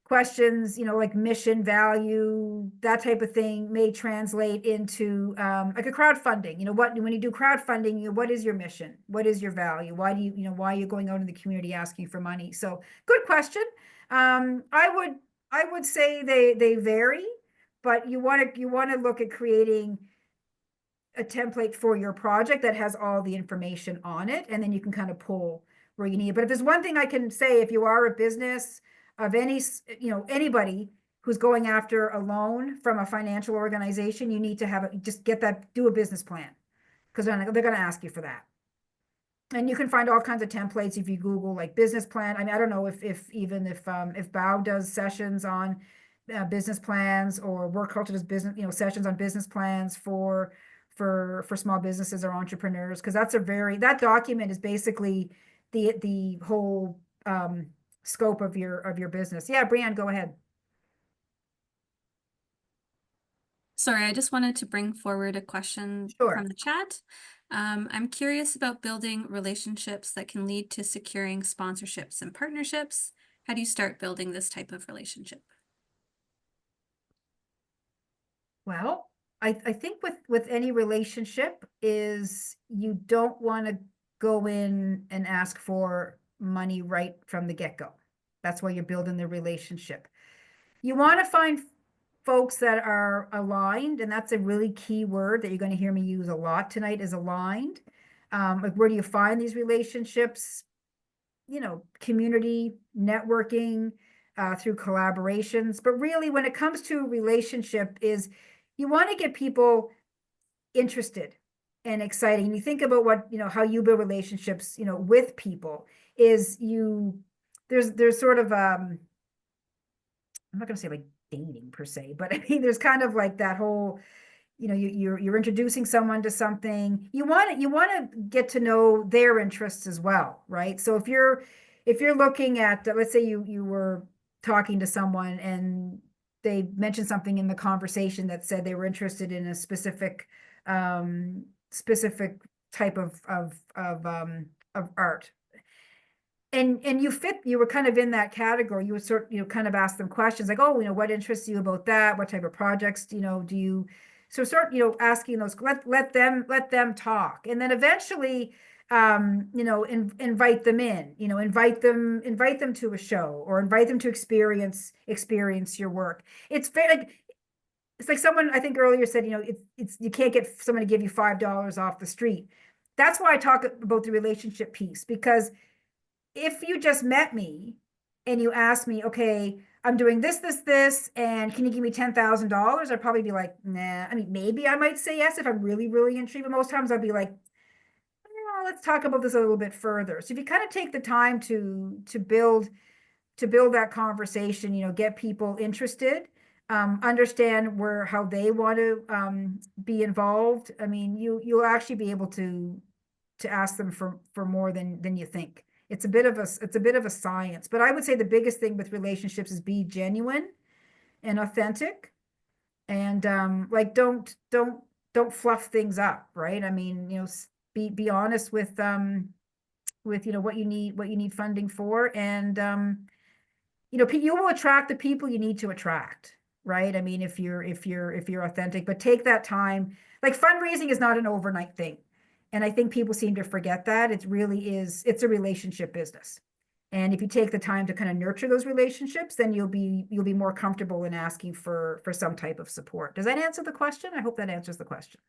questions, you know, like mission, value, that type of thing may translate into like a crowdfunding. You know, when you do crowdfunding, you know, what is your mission? What is your value? Why are you going out in the community asking for money? So good question. I would say they vary, but you want to look at creating a template for your project that has all the information on it, and then you can kind of pull where you need it. But if there's one thing I can say, if you are a business of any, you know, anybody who's going after a loan from a financial organization, you need to do a business plan, because they're going to ask you for that. And you can find all kinds of templates if you Google like business plan. I mean, I don't know if BOW does sessions on business plans, or Work Culture does business, you know, sessions on business plans for small businesses or entrepreneurs, because that document is basically the whole scope of your business. Yeah, Brianne, go ahead. Sorry, I just wanted to bring forward a question Sure. from the chat. I'm curious about building relationships that can lead to securing sponsorships and partnerships. How do you start building this type of relationship? Well, I think with any relationship is you don't want to go in and ask for money right from the get-go. That's why you're building the relationship. You want to find folks that are aligned, and that's a really key word that you're going to hear me use a lot tonight, is aligned. Like, where do you find these relationships? You know, community, networking, through collaborations. But really, when it comes to relationship, is you want to get people interested and exciting. You think about what, you know, how you build relationships, you know, with people, is there's sort of I'm not going to say like dating per se, but I mean, there's kind of like that whole, you know, you're introducing someone to something. You want to get to know their interests as well, right? So if you're looking at, let's say you were talking to someone and they mentioned something in the conversation that said they were interested in a specific type of art. And you were kind of in that category. You would kind of ask them questions like, oh, what interests you about that? What type of projects, do you, so asking those, let them talk. And then eventually, invite them in, invite them to a show or invite them to experience your work. It's like someone, I think earlier said, it's you can't get someone to give you $5 off the street. That's why I talk about the relationship piece, because if you just met me and you asked me, okay, I'm doing this, and can you give me $10,000? I'd probably be like, nah. I mean, maybe I might say yes if I'm really, really intrigued, but most times I'd be like, let's talk about this a little bit further. So if you kind of take the time to build that conversation, get people interested, understand how they want to be involved. I mean, you'll actually be able to ask them for more than you think. It's a bit of a science, but I would say the biggest thing with relationships is be genuine and authentic, and like don't fluff things up, right? I mean, be honest with what you need funding for, and you will attract the people you need to attract, right? I mean, if you're authentic, but take that time. Like, fundraising is not an overnight thing. And I think people seem to forget that. It's a relationship business. And if you take the time to kind of nurture those relationships, then you'll be more comfortable in asking for some type of support. Does that answer the question? I hope that answers the question.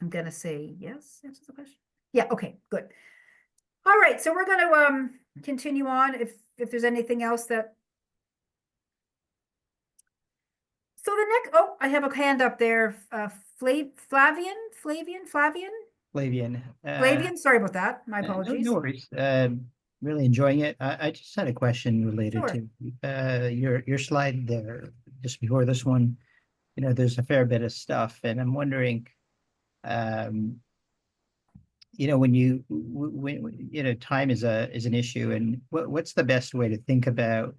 I'm gonna say yes, answers the question. Yeah, okay, good. All right, so we're gonna continue on if there's anything else that. So the next, I have a hand up there. Flavian. Sorry about that. My apologies. No worries. Really enjoying it. I just had a question related to your slide there just before this one. There's a fair bit of stuff, and I'm wondering, when time is an issue, and what's the best way to think about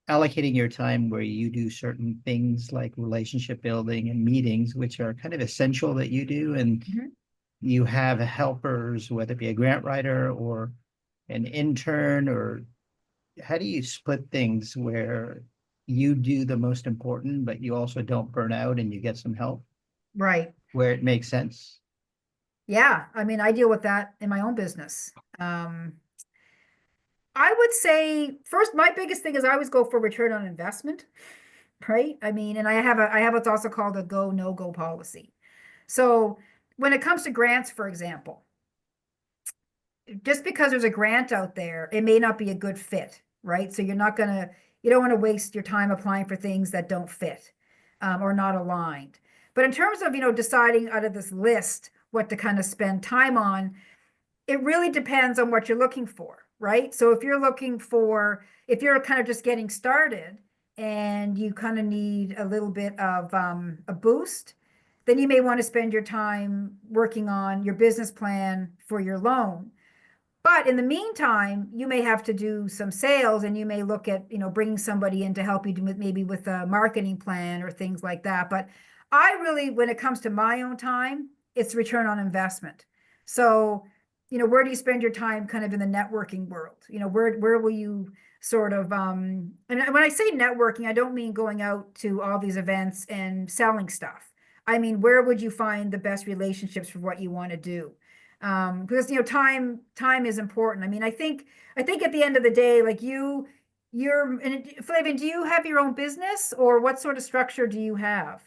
allocating your time where you do certain things like relationship building and meetings, which are kind of essential that you do, and you have helpers, whether it be a grant writer or an intern, or how do you split things where you do the most important, but you also don't burn out and you get some help? Right. Where it makes sense. Yeah. I mean, I deal with that in my own business. I would say first, my biggest thing is I always go for return on investment, right? I mean, and I have what's also called a go, no go policy. So when it comes to grants, for example, just because there's a grant out there, it may not be a good fit, right? So you don't want to waste your time applying for things that don't fit or not aligned. But in terms of, deciding out of this list what to kind of spend time on, it really depends on what you're looking for, right? So if you're kind of just getting started and you kind of need a little bit of a boost, then you may want to spend your time working on your business plan for your loan. But in the meantime, you may have to do some sales, and you may look at, bringing somebody in to help you with a marketing plan or things like that. But I really, when it comes to my own time, it's return on investment. So, where do you spend your time kind of in the networking world? Where will you sort of, and when I say networking, I don't mean going out to all these events and selling stuff. I mean, where would you find the best relationships for what you want to do? Because, time is important. I mean, I think at the end of the day, like and Flavian, do you have your own business, or what sort of structure do you have?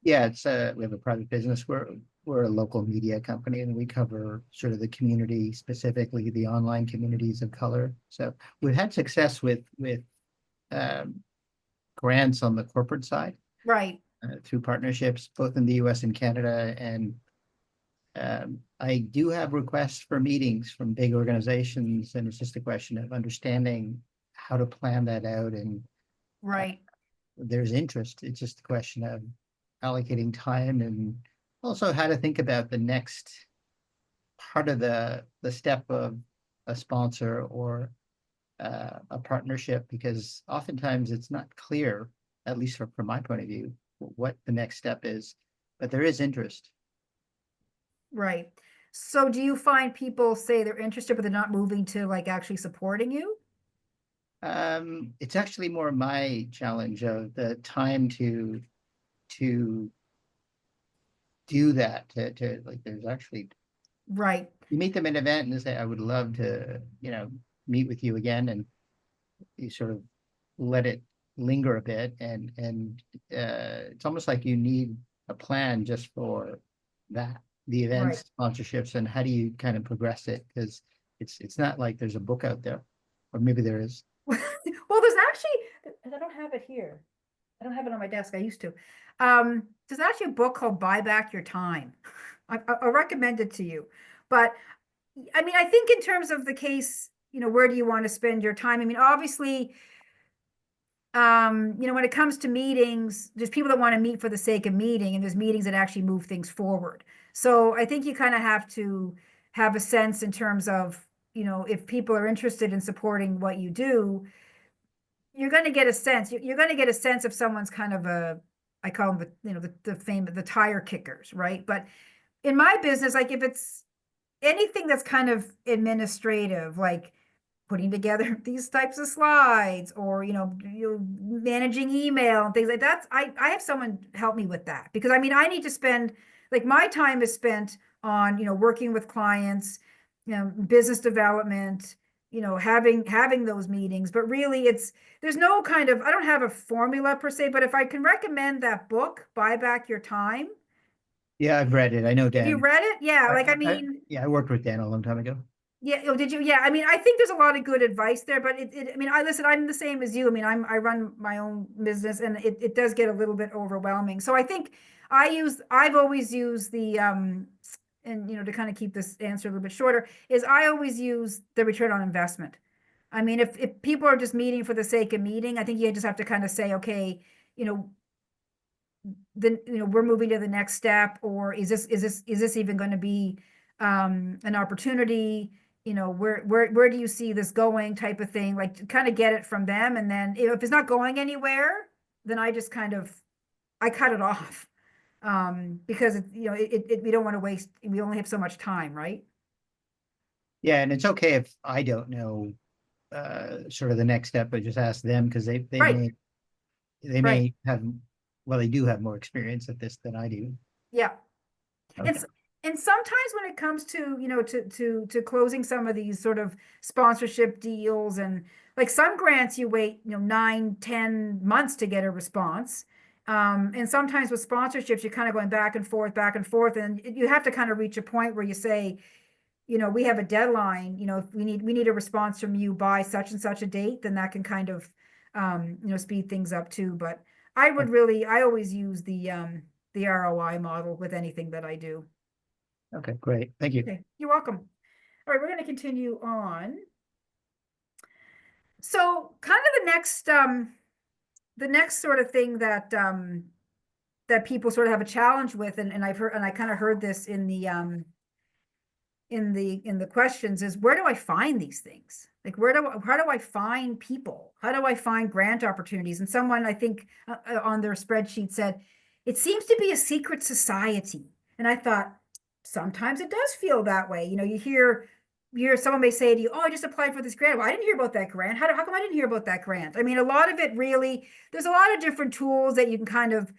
Yeah, we have a private business. We're a local media company, and we cover sort of the community, specifically the online communities of color. So we've had success with grants on the corporate side, right? Through partnerships both in the U.S. and Canada, and I do have requests for meetings from big organizations, and it's just a question of understanding how to plan that out. And Right. there's interest. It's just a question of allocating time, and also how to think about the next part of the step of a sponsor or a partnership, because oftentimes it's not clear, at least from my point of view, what the next step is, but there is interest. Right. So do you find people say they're interested, but they're not moving to like actually supporting you? It's actually more my challenge of the time to do that, to like, there's actually, Right. you meet them at an event and they say, I would love to, meet with you again, and you sort of let it linger a bit, and it's almost like you need a plan just for that, the events, sponsorships, and how do you kind of progress it, because it's not like there's a book out there, or maybe there is. Well, there's actually, I don't have it here. I don't have it on my desk. I used to. There's actually a book called Buy Back Your Time. I'll recommend it to you. But I mean, I think in terms of the case, where do you want to spend your time? I mean, obviously, when it comes to meetings, there's people that want to meet for the sake of meeting, and there's meetings that actually move things forward. So I think you kind of have to have a sense in terms of, if people are interested in supporting what you do, you're going to get a sense. You're going to get a sense of someone's kind of I call them the tire kickers, right? But in my business, like if it's anything that's kind of administrative, like putting together these types of slides, or managing email and things like that, I have someone help me with that, because I mean I need to spend, like, my time is spent on working with clients, business development, having those meetings. But really there's no kind of, I don't have a formula per se, but if I can recommend that book, Buy Back Your Time. Yeah, I've read it. I know Dan. Have you read it? Yeah, I worked with Dan a long time ago. Yeah. Oh, did you? Yeah. I mean, I think there's a lot of good advice there, but I mean, listen, I'm the same as you. I mean, I run my own business, and it does get a little bit overwhelming. So I think I've always used the, and to kind of keep this answer a little bit shorter, is I always use the return on investment. I mean, if people are just meeting for the sake of meeting, I think you just have to kind of say, okay, we're moving to the next step, or is this even going to be an opportunity? Where do you see this going, type of thing, like to kind of get it from them. And then if it's not going anywhere, then I just kind of, I cut it off, because we don't want to waste, we only have so much time, right? Yeah, and it's okay if I don't know sort of the next step, but just ask them, because they may have, well, they do have more experience at this than I do. Yeah. Okay. And sometimes when it comes to, to closing some of these sort of sponsorship deals, and like some grants, you wait, 9-10 months to get a response. And sometimes with sponsorships, you're kind of going back and forth, and you have to kind of reach a point where you say, we have a deadline, if we need a response from you by such and such a date, then that can kind of, speed things up too. But I always use the ROI model with anything that I do. Okay, great. Thank you. Okay, you're welcome. All right, we're going to continue on. So kind of the next sort of thing that that people sort of have a challenge with, and I've heard, and I kind of heard this in the questions, is where do I find these things? Like, how do I find people? How do I find grant opportunities? And someone, I think, on their spreadsheet said, it seems to be a secret society. And I thought, sometimes it does feel that way. You hear someone may say to you, oh, I just applied for this grant. Well, I didn't hear about that grant. How come I didn't hear about that grant? I mean, a lot of it really, there's a lot of different tools that you can kind of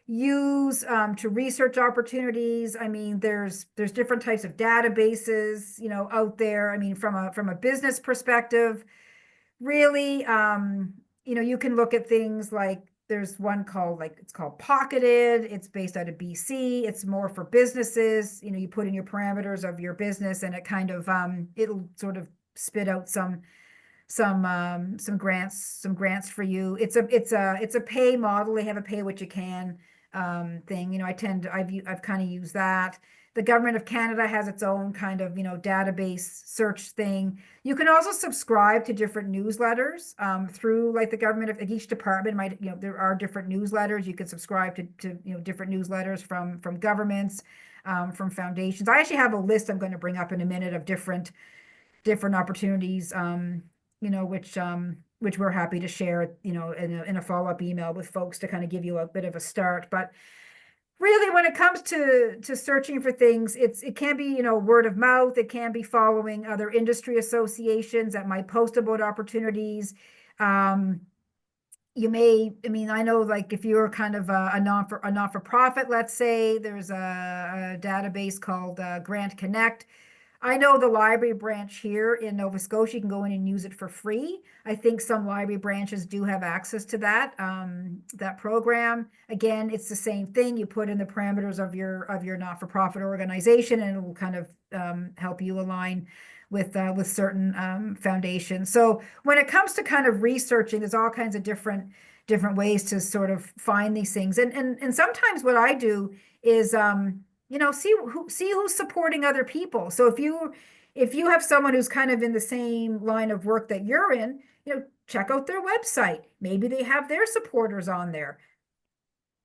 use to research opportunities. I mean, there's different types of databases, out there. I mean, from a business perspective, really, you can look at things like, there's one called, it's called Pocketed. It's based out of BC. It's more for businesses. You put in your parameters of your business, and it kind of, it'll sort of spit out some grants for you. It's a pay model. They have a pay what you can thing. I've kind of used that. The Government of Canada has its own kind of, database search thing. You can also subscribe to different newsletters through like the government of each department might, there are different newsletters. You can subscribe to different newsletters from governments, from foundations. I actually have a list I'm going to bring up in a minute of different opportunities, which we're happy to share, in a follow-up email with folks to kind of give you a bit of a start. But really, when it comes to searching for things, it can be, word of mouth. It can be following other industry associations that might post about opportunities. You may, I know, like if you're kind of a not-for-profit, let's say, there's a database called Grant Connect. I know the library branch here in Nova Scotia, you can go in and use it for free. I think some library branches do have access to that program. Again, it's the same thing. You put in the parameters of your not-for-profit organization, and it will kind of help you align with certain foundations. So when it comes to kind of researching, there's all kinds of different ways to sort of find these things. And sometimes what I do is see who's supporting other people. So if you have someone who's kind of in the same line of work that you're in, check out their website. Maybe they have their supporters on there,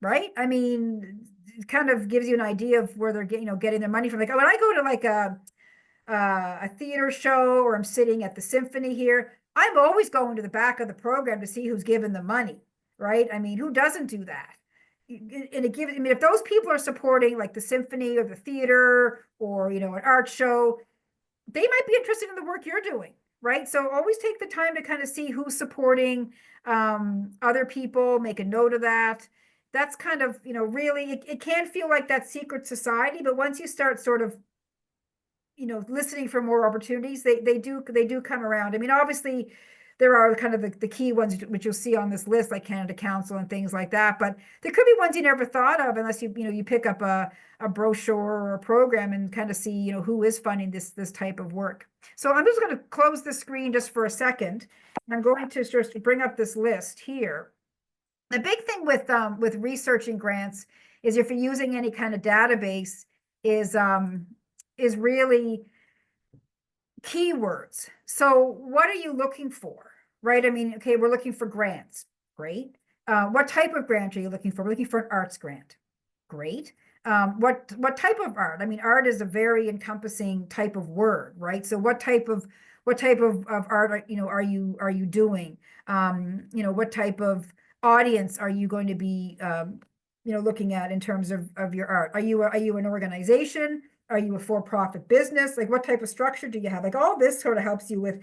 right? It kind of gives you an idea of where they're getting their money from. Like when I go to like a theater show, or I'm sitting at the symphony here, I'm always going to the back of the program to see who's given the money, right? Who doesn't do that? And it gives, if those people are supporting like the symphony or the theater or, an art show, they might be interested in the work you're doing, right? So always take the time to kind of see who's supporting other people, make a note of that. That's kind of, really, it can feel like that secret society, but once you start sort of, listening for more opportunities, they do come around. Obviously, there are kind of the key ones which you'll see on this list, like Canada Council and things like that. But there could be ones you never thought of unless you pick up a brochure or a program and kind of see who is funding this type of work. So I'm just going to close the screen just for a second. I'm going to just bring up this list here. The big thing with researching grants is if you're using any kind of database is really keywords. So what are you looking for, right? Okay, we're looking for grants. Great. What type of grant are you looking for? We're looking for an arts grant. Great. What type of art? Art is a very encompassing type of word, right? So what type of art are you doing? What type of audience are you going to be looking at in terms of your art? Are you an organization? Are you a for-profit business? Like what type of structure do you have? Like all this sort of helps you with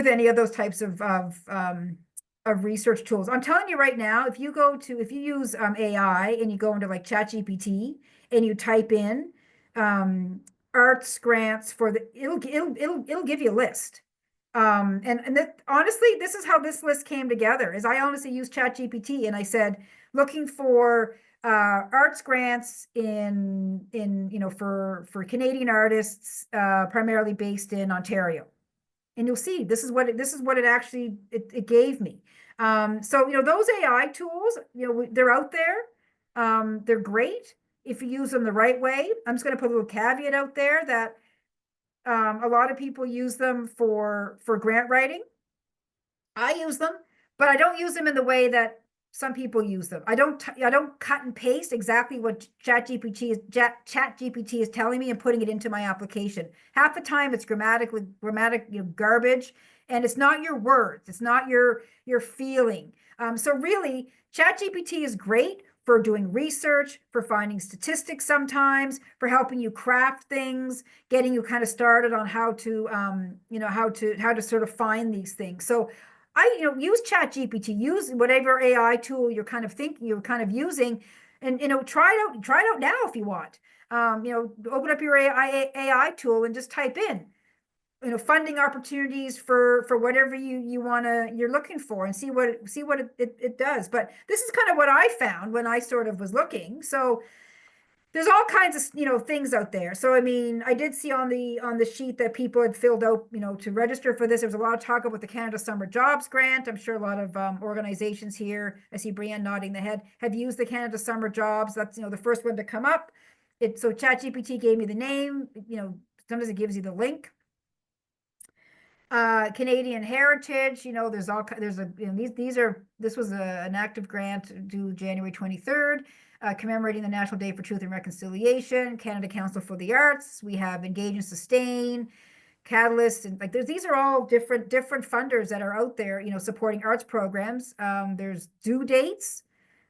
any of those types of research tools. I'm telling you right now, if you use AI and you go into like ChatGPT and you type in arts grants it'll give you a list. Honestly, this is how this list came together. Is I honestly used ChatGPT and I said, looking for arts grants for Canadian artists, primarily based in Ontario, and you'll see this is what it actually gave me. So those AI tools, they're out there. They're great if you use them the right way. I'm just going to put a little caveat out there that a lot of people use them for grant writing. I use them, but I don't use them in the way that some people use them. I don't cut and paste exactly what ChatGPT is telling me and putting it into my application. Half the time it's grammatic garbage, and it's not your words. It's not your feeling. So really, ChatGPT is great for doing research, for finding statistics sometimes, for helping you craft things, getting you kind of started on how to sort of find these things. So I use ChatGPT, use whatever AI tool you're kind of using, and try it out now if you want. Open up your AI tool and just type in funding opportunities for whatever you're looking for, and see what it does. But this is kind of what I found when I sort of was looking. So there's all kinds of things out there. So I did see on the sheet that people had filled out to register for this. There was a lot of talk about the Canada Summer Jobs Grant. I'm sure a lot of organizations here, I see Brianne nodding the head, have used the Canada Summer Jobs. That's the first one to come up. So ChatGPT gave me the name, sometimes it gives you the link. Canadian Heritage, this was an active grant due January 23rd, commemorating the National Day for Truth and Reconciliation, Canada Council for the Arts. We have Engage and Sustain, Catalyst, and these are all different funders that are out there, supporting arts programs. There's due dates.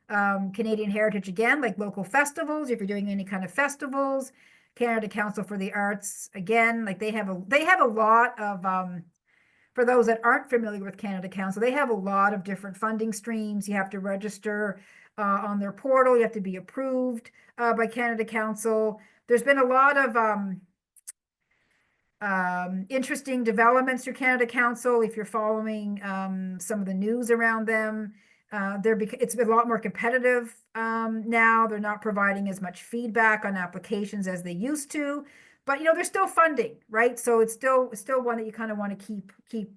Canadian Heritage again, like local festivals, if you're doing any kind of festivals. Canada Council for the Arts, again, they have a lot of, for those that aren't familiar with Canada Council, they have a lot of different funding streams. You have to register on their portal. You have to be approved by Canada Council. There's been a lot of interesting developments through Canada Council. If you're following some of the news around them, it's a lot more competitive now. They're not providing as much feedback on applications as they used to, but they're still funding, right? So it's still one that you kind of want to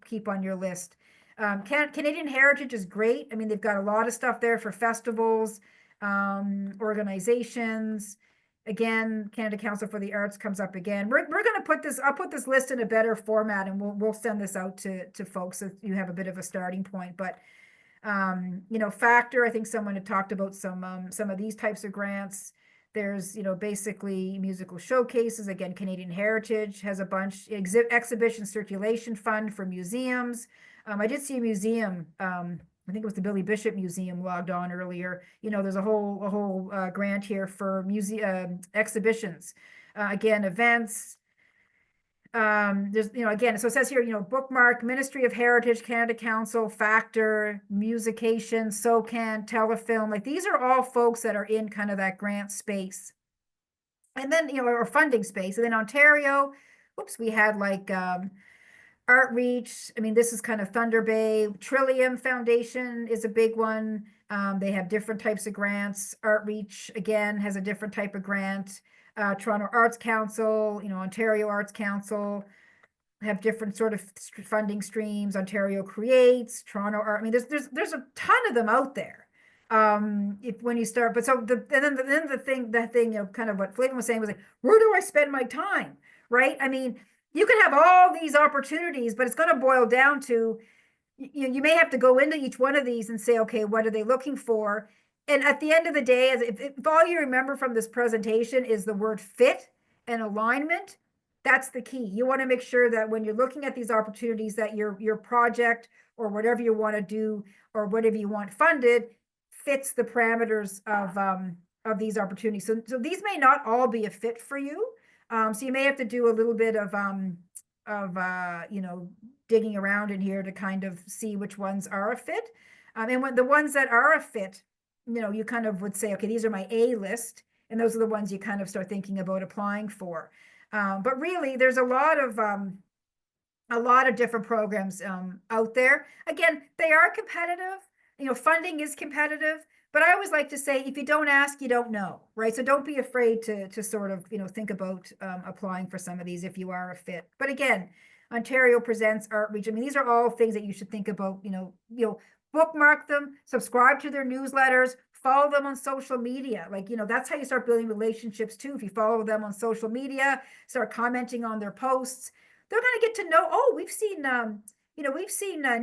keep on your list. Canadian Heritage is great. I mean, they've got a lot of stuff there for festivals, organizations. Again, Canada Council for the Arts comes up again. We're going to I'll put this list in a better format, and we'll send this out to folks so you have a bit of a starting point. But Factor, I think someone had talked about some of these types of grants. There's, basically musical showcases. Again, Canadian Heritage has a bunch. Exhibition Circulation Fund for museums. I did see a museum, I think it was the Billy Bishop Museum, logged on earlier. There's a whole grant here for exhibitions. Again, events. There's, again, so it says here, Bookmark, Ministry of Heritage, Canada Council, Factor, Musication, SOCAN, Telefilm. These are all folks that are in kind of that grant space. And then, or funding space. And then Ontario, we had Artreach. I mean, this is kind of Thunder Bay. Trillium Foundation is a big one. They have different types of grants. Artreach, again, has a different type of grant. Toronto Arts Council, Ontario Arts Council have different sort of funding streams. Ontario Creates, Toronto Art. I mean, there's a ton of them out there. When you start, but so the thing, kind of what Flavin was saying was where do I spend my time, right? I mean, you can have all these opportunities, but it's going to boil down to you may have to go into each one of these and say, okay, what are they looking for? And at the end of the day, if all you remember from this presentation is the word fit and alignment, that's the key. You want to make sure that when you're looking at these opportunities, that your project or whatever you want to do or whatever you want funded fits the parameters of these opportunities. So these may not all be a fit for you. So you may have to do a little bit of digging around in here to kind of see which ones are a fit. And when the ones that are a fit, you kind of would say, okay, these are my A list, and those are the ones you kind of start thinking about applying for. But really, there's a lot of different programs out there. Again, they are competitive. Funding is competitive, but I always like to say, if you don't ask, you don't know, right? So don't be afraid to sort of, think about applying for some of these if you are a fit. But again, Ontario Presents, Artreach. I mean, these are all things that you should think about, bookmark them, subscribe to their newsletters, follow them on social media. That's how you start building relationships too. If you follow them on social media, start commenting on their posts, they're going to get to know, oh, we've seen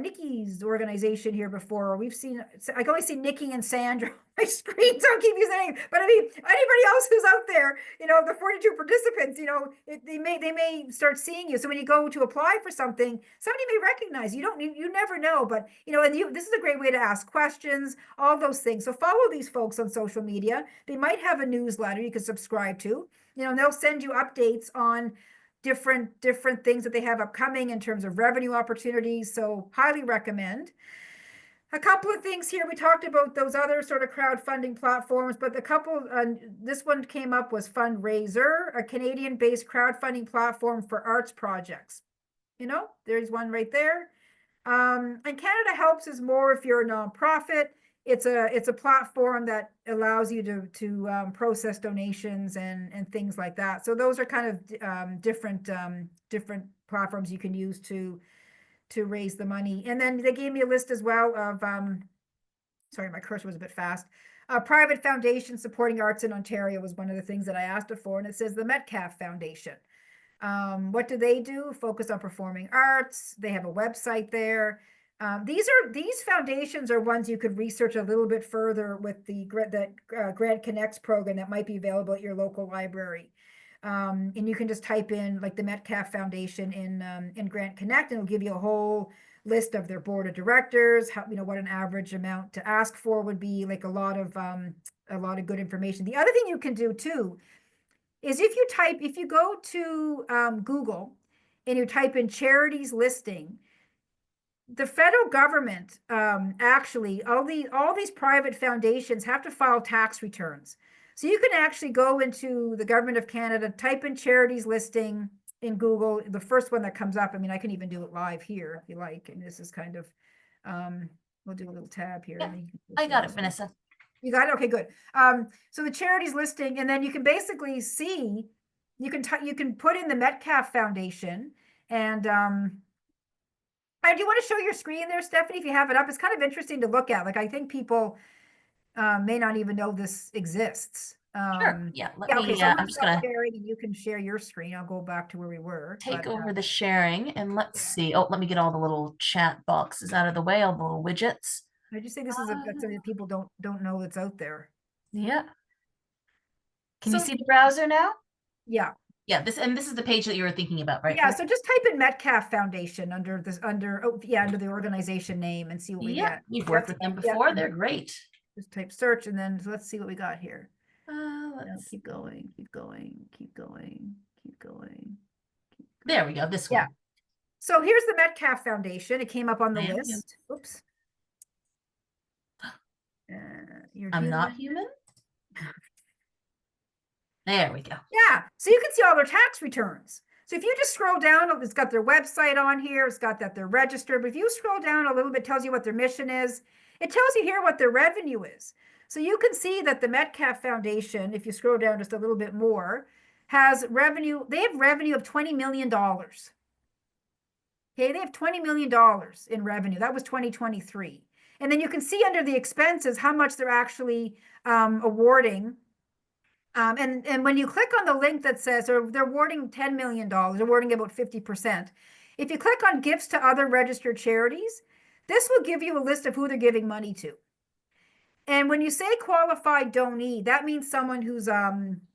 Nikki's organization here before, or I can only see Nikki and Sandra on my screen, so I'll keep using names. But I mean, anybody else who's out there, the 42 participants, they may start seeing you. So when you go to apply for something, somebody may recognize you. You never know, but this is a great way to ask questions, all those things. So follow these folks on social media. They might have a newsletter you can subscribe to. And they'll send you updates on different things that they have upcoming in terms of revenue opportunities. So highly recommend. A couple of things here. We talked about those other sort of crowdfunding platforms, but this one came up was Fundraiser, a Canadian-based crowdfunding platform for arts projects. There's one right there. And Canada Helps is more if you're a nonprofit. It's a platform that allows you to process donations and things like that. So those are kind of different platforms you can use to raise the money. And then they gave me a list as well of sorry, my cursor was a bit fast, A private foundation supporting arts in Ontario was one of the things that I asked it for, and it says the Metcalf Foundation. What do? Focus on performing arts. They have a website there. These foundations are ones you could research a little bit further with the Grant Connects program that might be available at your local library. And you can just type in like the Metcalf Foundation in Grant Connect, and it'll give you a whole list of their board of directors, how, what an average amount to ask for would be, like a lot of good information. The other thing you can do too is if you go to Google and you type in charities listing, the federal government, actually, all these private foundations have to file tax returns. So you can actually go into the government of Canada, type in charities listing in Google, the first one that comes up. I mean, I can even do it live here if you like. And this is kind of, we'll do a little tab here. Yeah, I got it, Vanessa. You got it? Okay, good. So the charities listing, and then you can basically see, you can put in the Metcalf Foundation, and I do want to show your screen there, Stephanie, if you have it up. It's kind of interesting to look at. Like, I think people may not even know this exists. Sure. Yeah. Okay, so I'm just gonna sharing, and you can share your screen. I'll go back to where we were. take over the sharing, and let's see. Oh, let me get all the little chat boxes out of the way, all the little widgets. I just think this is that's something that people don't know that's out there. Yeah. Can you see the browser now? Yeah. Yeah, this is the page that you were thinking about, right? Yeah, so just type in Metcalf Foundation under the organization name and see what we get. We've worked with them before. They're great. Just type search, and then let's see what we got here. Let's keep going. There we go. This one. Yeah. So here's the Metcalf Foundation. It came up on the list. Oops. I'm not human. There we go. Yeah. So you can see all their tax returns. So if you just scroll down, it's got their website on here. It's got that they're registered. But if you scroll down a little bit, it tells you what their mission is. It tells you here what their revenue is. So you can see that the Metcalf Foundation, if you scroll down just a little bit more, has revenue. They have revenue of $20 million. Okay, they have $20 million in revenue. That was 2023. And then you can see under the expenses how much they're actually awarding. And when you click on the link that says they're awarding $10 million, they're awarding about 50%. If you click on gifts to other registered charities, this will give you a list of who they're giving money to. And when you say qualified donee, that means someone who's,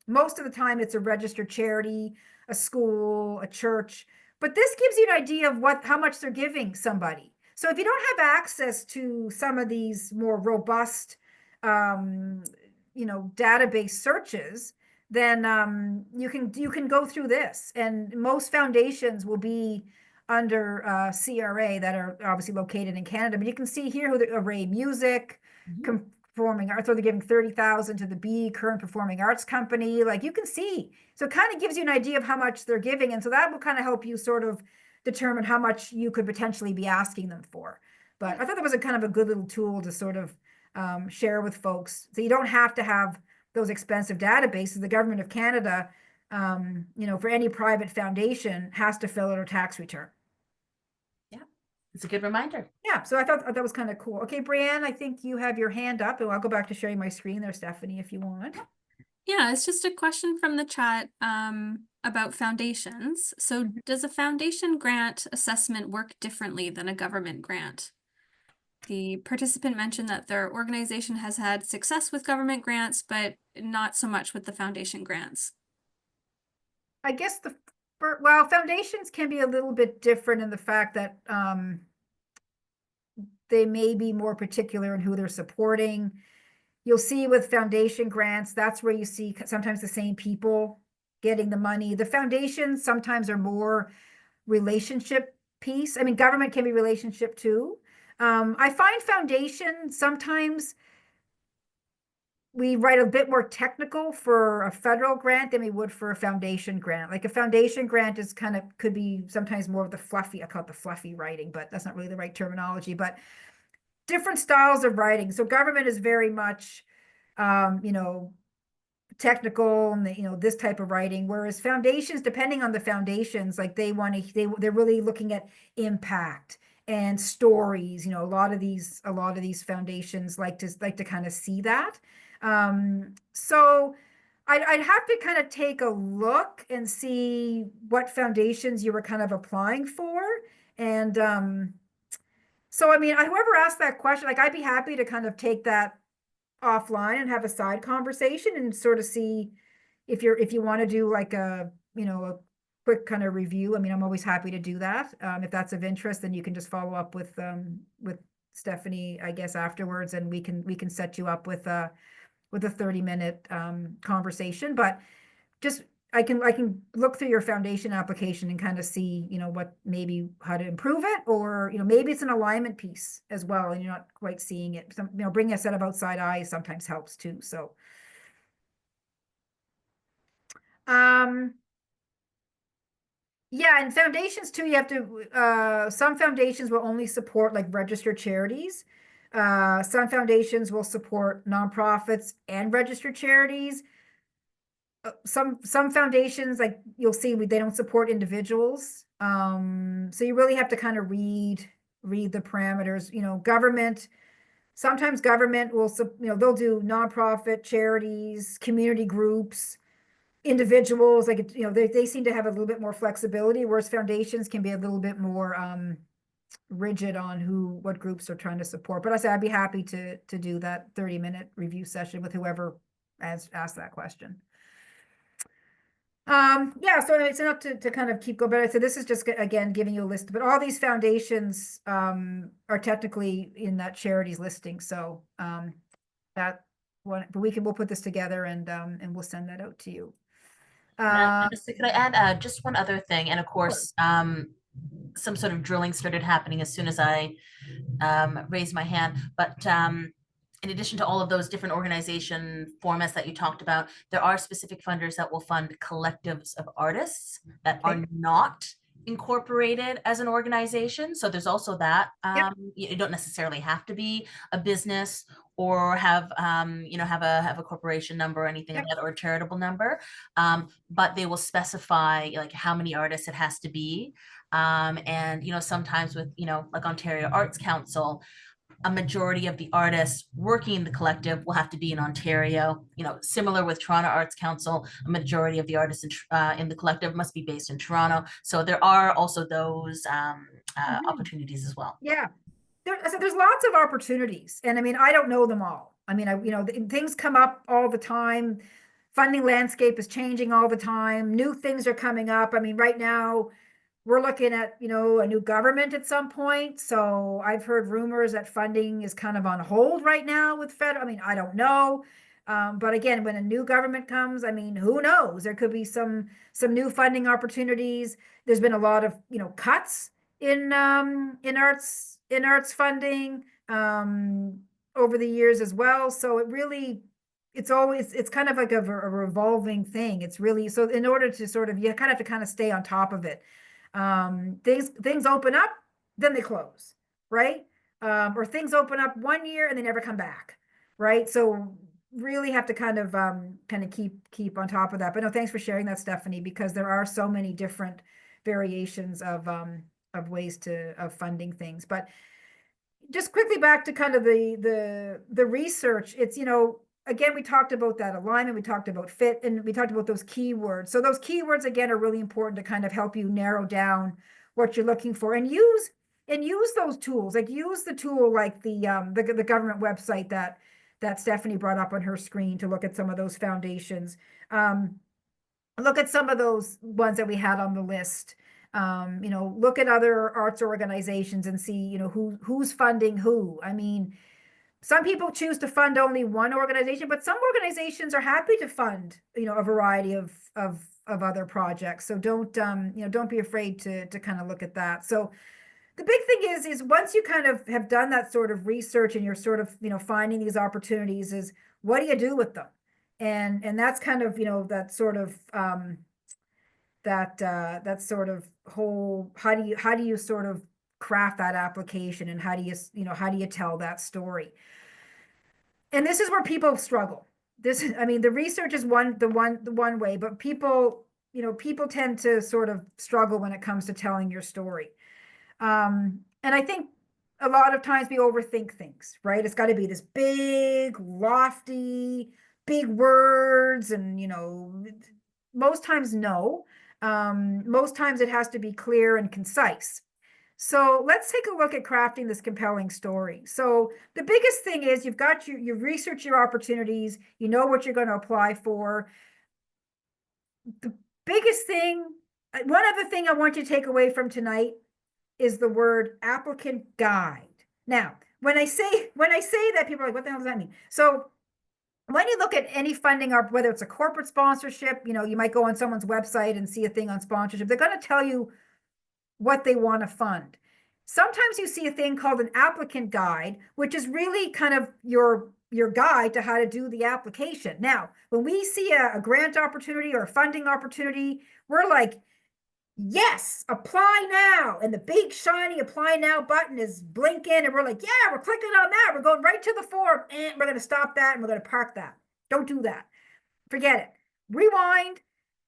most of the time it's a registered charity, a school, a church, but this gives you an idea of how much they're giving somebody. So if you don't have access to some of these more robust, database searches, then you can go through this. And most foundations will be under CRA that are obviously located in Canada. But you can see here who the Array Music, Performing Arts, or they're giving $30,000 to the B Current Performing Arts Company. Like, you can see, so it kind of gives you an idea of how much they're giving, and so that will kind of help you sort of determine how much you could potentially be asking them for. But I thought that was a kind of a good little tool to sort of share with folks, so you don't have to have those expensive databases. The government of Canada, for any private foundation, has to fill out a tax return. Yeah, it's a good reminder. Yeah, so I thought that was kind of cool. Okay, Brianne, I think you have your hand up, and I'll go back to sharing my screen there, Stephanie, if you want. Yeah, it's just a question from the chat about foundations. So does a foundation grant assessment work differently than a government grant? The participant mentioned that their organization has had success with government grants, but not so much with the foundation grants. I guess foundations can be a little bit different in the fact that they may be more particular in who they're supporting. You'll see with foundation grants, that's where you see sometimes the same people getting the money. The foundations sometimes are more relationship piece. I mean, government can be relationship too. I find foundation, sometimes we write a bit more technical for a federal grant than we would for a foundation grant. Like, a foundation grant is could be sometimes more of the fluffy, I call it the fluffy writing, but that's not really the right terminology, but different styles of writing. So government is very much, technical, and this type of writing, whereas foundations, depending on the foundations, like they're really looking at impact and stories. A lot of these foundations like to kind of see that. So I'd have to kind of take a look and see what foundations you were kind of applying for. And so, I mean, whoever asked that question, like, I'd be happy to kind of take that offline and have a side conversation and sort of see if you want to do like a, a quick kind of review. I mean, I'm always happy to do that. If that's of interest, then you can just follow up with Stephanie, I guess, afterwards, and we can set you up with a 30-minute conversation. But just I can look through your foundation application and kind of see, what maybe how to improve it, or maybe it's an alignment piece as well, and you're not quite seeing it. Some, bringing a set of outside eyes sometimes helps too. So, yeah, and foundations too, you have to, some foundations will only support like registered charities. Some foundations will support nonprofits and registered charities. Some foundations, like you'll see, they don't support individuals. So you really have to kind of read the parameters. Government, sometimes government will, they'll do nonprofit, charities, community groups, individuals, like, they seem to have a little bit more flexibility, whereas foundations can be a little bit more rigid on what groups are trying to support. But I said I'd be happy to do that 30-minute review session with whoever asked that question. Yeah, so it's enough to kind of keep going. But so this is just, again, giving you a list, but all these foundations are technically in that charities listing. So that one, but we'll put this together and we'll send that out to you. Could I add just one other thing? And of course, some sort of drilling started happening as soon as I raised my hand. But in addition to all of those different organization formats that you talked about, there are specific funders that will fund collectives of artists that are not incorporated as an organization. So there's also that. You don't necessarily have to be a business or have have a corporation number or anything like that, or a charitable number, but they will specify like how many artists it has to be. And sometimes with like Ontario Arts Council, a majority of the artists working in the collective will have to be in Ontario. Similar with Toronto Arts Council, a majority of the artists in the collective must be based in Toronto. So there are also those opportunities as well. Yeah, there's lots of opportunities, and I mean, I don't know them all. I mean, things come up all the time. Funding landscape is changing all the time. New things are coming up. I mean, right now, we're looking at, a new government at some point. So I've heard rumors that funding is kind of on hold right now with federal. I mean, I don't know. But again, when a new government comes, I mean, who knows? There could be some new funding opportunities. There's been a lot of, cuts in arts funding over the years as well. So it's kind of like a revolving thing. It's really, so in order to sort of, you kind of have to kind of stay on top of it. Things open up, then they close, right? Or things open up one year and they never come back, right? So really have to kind of keep on top of that. But no, thanks for sharing that, Stephanie, because there are so many different variations of ways of funding things. But just quickly back to kind of the research, it's, again, we talked about that alignment, we talked about fit, and we talked about those keywords. So those keywords, again, are really important to kind of help you narrow down what you're looking for, and use those tools. Like, use the tool like the government website that Stephanie brought up on her screen to look at some of those foundations. Look at some of those ones that we had on the list. Look at other arts organizations and see, who's funding who. I mean, some people choose to fund only one organization, but some organizations are happy to fund, a variety of other projects. So don't be afraid to kind of look at that. So the big thing is once you kind of have done that sort of research and you're sort of, finding these opportunities, is what do you do with them? And that's kind of, that sort of, that sort of whole, how do you sort of craft that application, and how do you tell that story? And this is where people struggle. The research is the one way, but people tend to sort of struggle when it comes to telling your story. And I think a lot of times we overthink things, right? It's got to be this big, lofty, big words, and most times no. Most times it has to be clear and concise. So let's take a look at crafting this compelling story. So the biggest thing is you've researched your opportunities, you know what you're going to apply for. The biggest thing, one other thing I want you to take away from tonight is the word applicant guide. Now, when I say that, people are like, what the hell does that mean? So when you look at any funding, or whether it's a corporate sponsorship, you might go on someone's website and see a thing on sponsorship. They're going to tell you what they want to fund. Sometimes you see a thing called an applicant guide, which is really kind of your guide to how to do the application. Now, when we see a grant opportunity or a funding opportunity, we're like, yes, apply now. And the big shiny apply now button is blinking, and we're like, yeah, we're clicking on that. We're going right to the form, and we're going to stop that, and we're going to park that. Don't do that. Forget it. Rewind,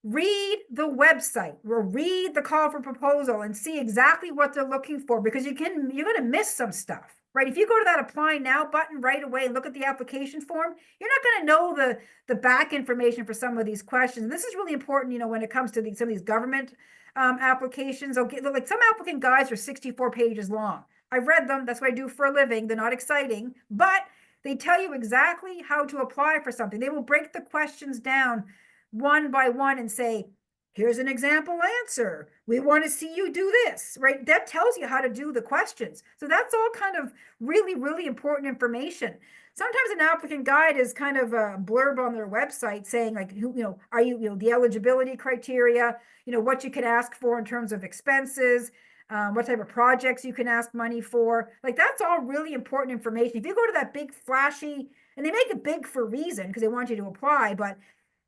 read the website, or read the call for proposal and see exactly what they're looking for, because you're going to miss some stuff, right? If you go to that apply now button right away and look at the application form, you're not going to know the back information for some of these questions. And this is really important, when it comes to some of these government applications. Okay, like some applicant guides are 64 pages long. I've read them. That's what I do for a living. They're not exciting, but they tell you exactly how to apply for something. They will break the questions down one by one and say, here's an example answer. We want to see you do this, right? That tells you how to do the questions. So that's all kind of really, really important information. Sometimes an applicant guide is kind of a blurb on their website saying, like, are you, the eligibility criteria, what you can ask for in terms of expenses, what type of projects you can ask money for. Like, that's all really important information. If you go to that big flashy, and they make it big for a reason because they want you to apply, but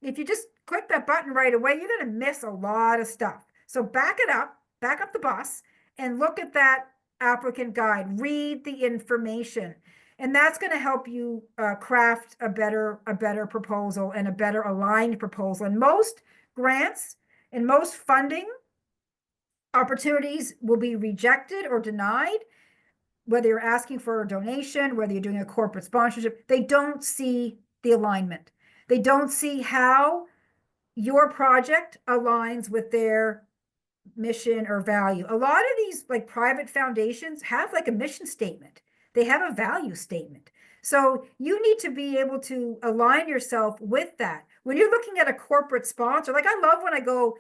if you just click that button right away, you're going to miss a lot of stuff. So back up the bus and look at that applicant guide, read the information. And that's going to help you craft a better proposal and a better aligned proposal. And most grants and most funding opportunities will be rejected or denied, whether you're asking for a donation, whether you're doing a corporate sponsorship. They don't see the alignment. They don't see how your project aligns with their mission or value. A lot of these like private foundations have like a mission statement. They have a value statement. So you need to be able to align yourself with that. When you're looking at a corporate sponsor, like I love when I go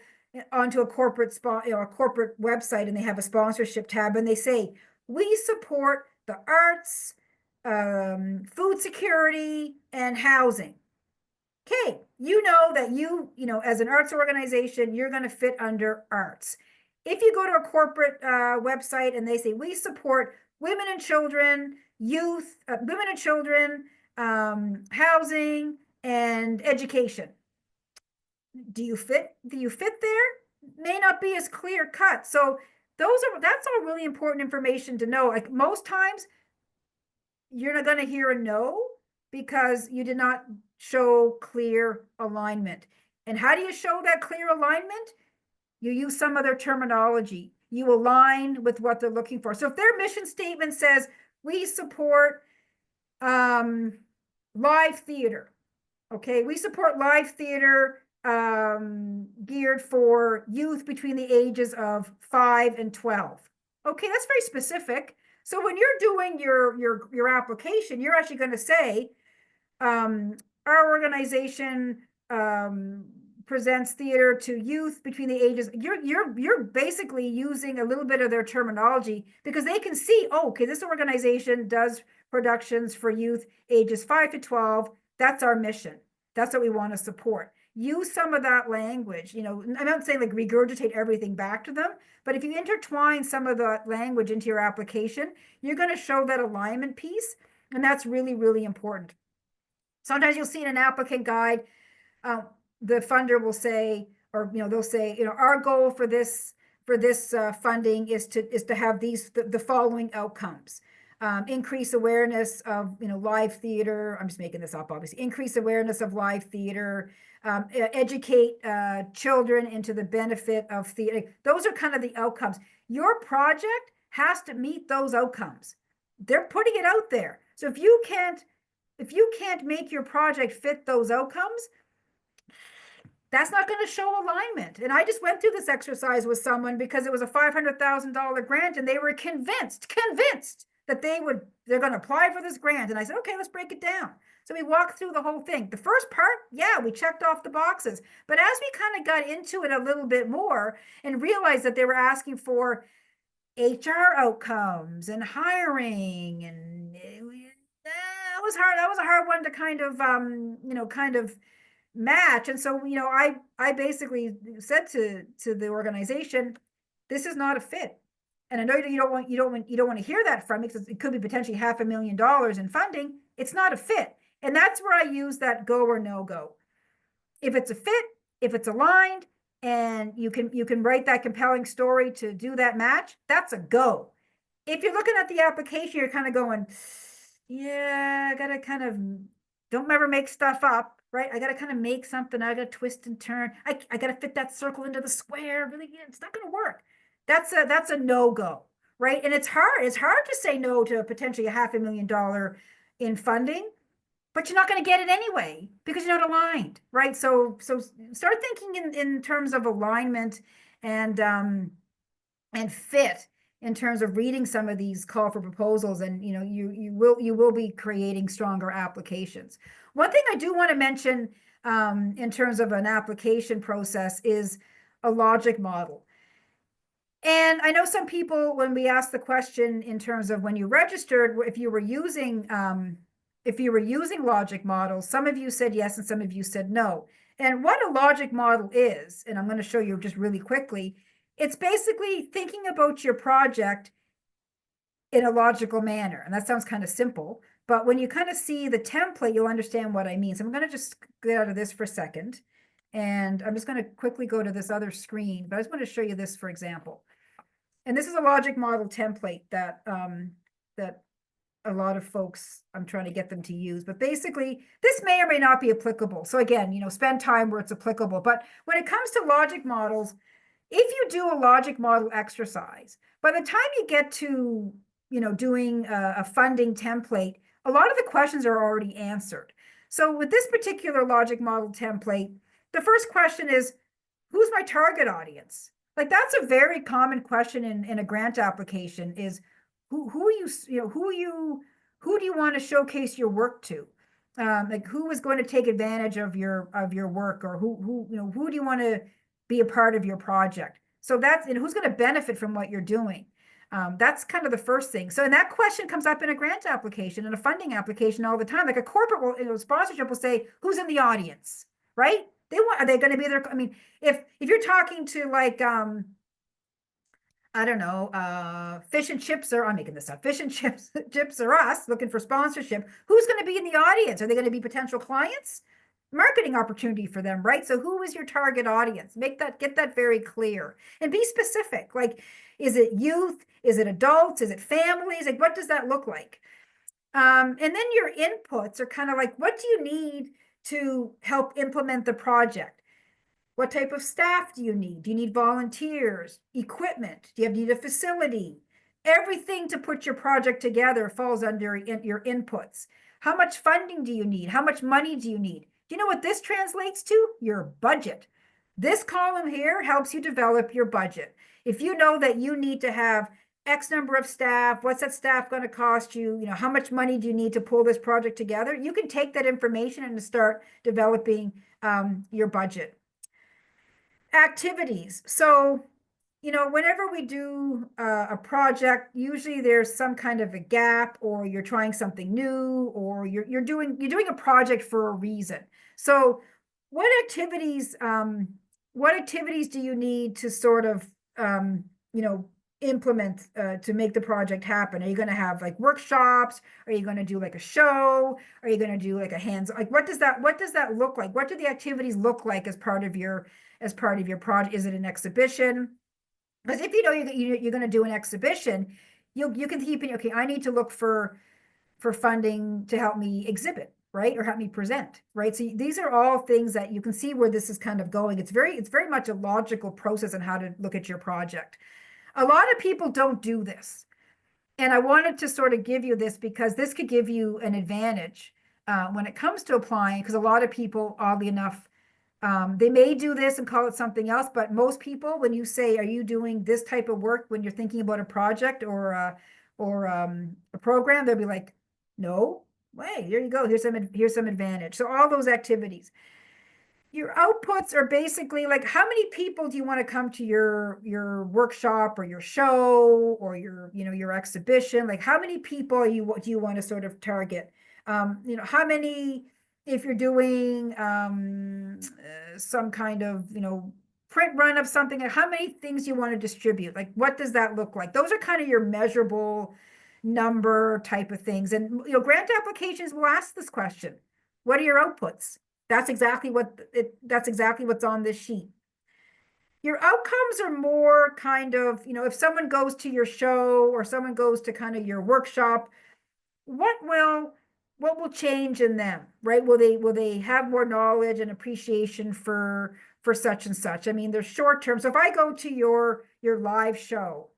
onto a corporate a corporate website and they have a sponsorship tab and they say, we support the arts, food security, and housing. Okay, you know that as an arts organization, you're going to fit under arts. If you go to a corporate website and they say, we support women and children, youth, women and children, housing, and education. Do you fit there? May not be as clear cut. So that's all really important information to know. Like most times, you're not going to hear a no because you did not show clear alignment. And how do you show that clear alignment? You use some of their terminology. You align with what they're looking for. So if their mission statement says, we support live theater, okay, we support live theater geared for youth between the ages of 5 and 12. Okay, that's very specific. So when you're doing your application, you're actually going to say, our organization presents theater to youth between the ages. You're basically using a little bit of their terminology because they can see, oh, okay, this organization does productions for youth ages 5 to 12. That's our mission. That's what we want to support. Use some of that language. I'm not saying like regurgitate everything back to them, but if you intertwine some of the language into your application, you're going to show that alignment piece, and that's really, really important. Sometimes you'll see in an applicant guide, the funder will say, or they'll say, our goal for this funding is to have the following outcomes: increase awareness of live theater. I'm just making this up, obviously. Increase awareness of live theater. Educate children into the benefit of theater. Those are kind of the outcomes. Your project has to meet those outcomes. they're putting it out there. So if you can't make your project fit those outcomes, that's not going to show alignment. And I just went through this exercise with someone because it was a $500,000 grant, and they were convinced that they're going to apply for this grant. And I said, okay, let's break it down. So we walked through the whole thing. The first part, yeah, we checked off the boxes. But as we kind of got into it a little bit more and realized that they were asking for HR outcomes and hiring, and that was hard. That was a hard one to kind of match. And so, I basically said to the organization, this is not a fit. And I know you don't want to hear that from me, because it could be potentially $500,000 in funding. It's not a fit. And that's where I use that go or no go. If it's a fit, if it's aligned, and you can write that compelling story to do that match, that's a go. If you're looking at the application, you're kind of going, yeah, I gotta kind of, don't ever make stuff up, right? I gotta kind of make something. I gotta twist and turn. I gotta fit that circle into the square. Really, it's not gonna work. That's a no-go, right? And it's hard to say no to potentially $500,000 in funding, but you're not going to get it anyway because you're not aligned, right? So start thinking in terms of alignment and fit, in terms of reading some of these call for proposals, and you will be creating stronger applications. One thing I do want to mention in terms of an application process is a logic model. And I know some people, when we asked the question in terms of when you registered, if you were using logic models, some of you said yes and some of you said no. And what a logic model is, and I'm going to show you just really quickly, it's basically thinking about your project in a logical manner. And that sounds kind of simple, but when you kind of see the template, you'll understand what I mean. So I'm going to just get out of this for a second. And I'm just going to quickly go to this other screen, but I just want to show you this, for example. And this is a logic model template that that a lot of folks, I'm trying to get them to use. But basically, this may or may not be applicable. So again, spend time where it's applicable. But when it comes to logic models, if you do a logic model exercise, by the time you get to doing a funding template, a lot of the questions are already answered. So with this particular logic model template, the first question is, who's my target audience? Like, that's a very common question in a grant application, is who do you want to showcase your work to? Like, who is going to take advantage of your work, or who do you want to be a part of your project? So that's, who's going to benefit from what you're doing? That's kind of the first thing. So, and that question comes up in a grant application and a funding application all the time. Like, a corporate sponsorship will say, who's in the audience, right? Are they going to be there? I mean, if you're talking to, like, I don't know, Fish and Chips, or I'm making this up, Fish and Chips or us looking for sponsorship, who's going to be in the audience? Are they going to be potential clients? Marketing opportunity for them, right? So who is your target audience? Get that very clear, and be specific. Like, is it youth? Is it adults? Is it families? Like, what does that look like? And then your inputs are kind of like, what do you need to help implement the project? What type of staff do you need? Do you need volunteers, equipment? Do you need a facility? Everything to put your project together falls under your inputs. How much funding do you need? How much money do you need? Do you know what this translates to? Your budget. This column here helps you develop your budget. If you know that you need to have X number of staff, what's that staff going to cost you? How much money do you need to pull this project together? You can take that information and start developing your budget. Activities. So, whenever we do a project, usually there's some kind of a gap, or you're trying something new, or you're doing a project for a reason. So, what activities do you need to sort of implement to make the project happen? Are you going to have, like, workshops? Are you going to do, like, a show? Are you going to do, like, a hands, like, what does that look like? What do the activities look like as part of your project? Is it an exhibition? Because if you're going to do an exhibition, you can keep it, okay, I need to look for funding to help me exhibit, right? Or help me present, right? So these are all things that you can see where this is kind of going. It's very much a logical process on how to look at your project. A lot of people don't do this. And I wanted to sort of give you this because this could give you an advantage when it comes to applying, because a lot of people, oddly enough, they may do this and call it something else, but most people, when you say, are you doing this type of work when you're thinking about a project or a program, they'll be like, no, way, here you go, here's some advantage. So all those activities. Your outputs are basically like, how many people do you want to come to your workshop or your show or your exhibition? Like, how many people do you want to sort of target? How many, if you're doing some kind of print run of something, how many things you want to distribute? Like, what does that look like? Those are kind of your measurable number type of things. And grant applications will ask this question: what are your outputs? That's exactly what's on this sheet. Your outcomes are more kind of, if someone goes to your show or someone goes to kind of your workshop, what will change in them, right? Will they have more knowledge and appreciation for such and such? I mean, they're short term. So if I go to your live show,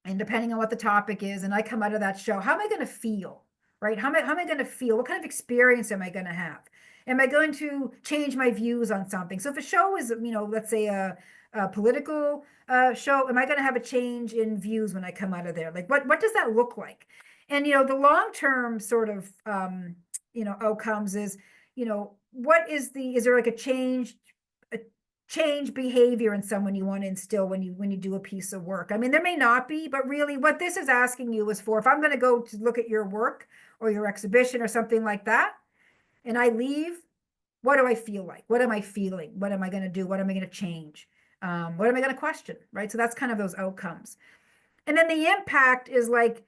and depending on what the topic is, and I come out of that show, how am I going to feel, right? How am I going to feel? What kind of experience am I going to have? Am I going to change my views on something? So if a show is, let's say a political show, am I going to have a change in views when I come out of there? Like, what does that look like? And, the long-term sort of, outcomes is, is there like a change behavior in someone you want to instill when you do a piece of work? I mean, there may not be, but really what this is asking you is for, if I'm going to go to look at your work or your exhibition or something like that, and I leave, what do I feel like? What am I feeling? What am I going to do? What am I going to change? What am I going to question, right? So that's kind of those outcomes. And then the impact is like,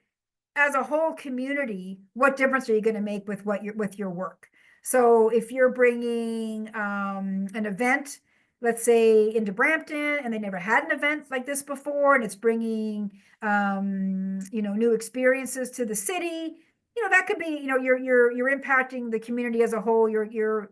as a whole community, what difference are you going to make with your work? So if you're bringing an event, let's say into Brampton, and they never had an event like this before, and it's bringing new experiences to the city, that could be, you're impacting the community as a whole. You're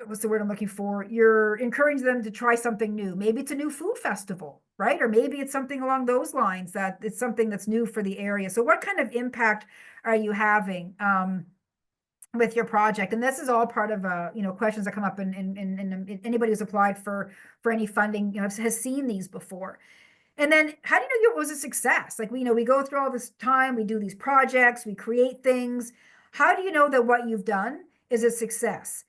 what's the word I'm looking for? You're encouraging them to try something new. Maybe it's a new food festival, right? Or maybe it's something along those lines, that it's something that's new for the area. So what kind of impact are you having with your project? And this is all part of questions that come up in anybody who's applied for any funding, has seen these before. And then how do you know it was a success? Like, we go through all this time, we do these projects, we create things. How do you know that what you've done is a success?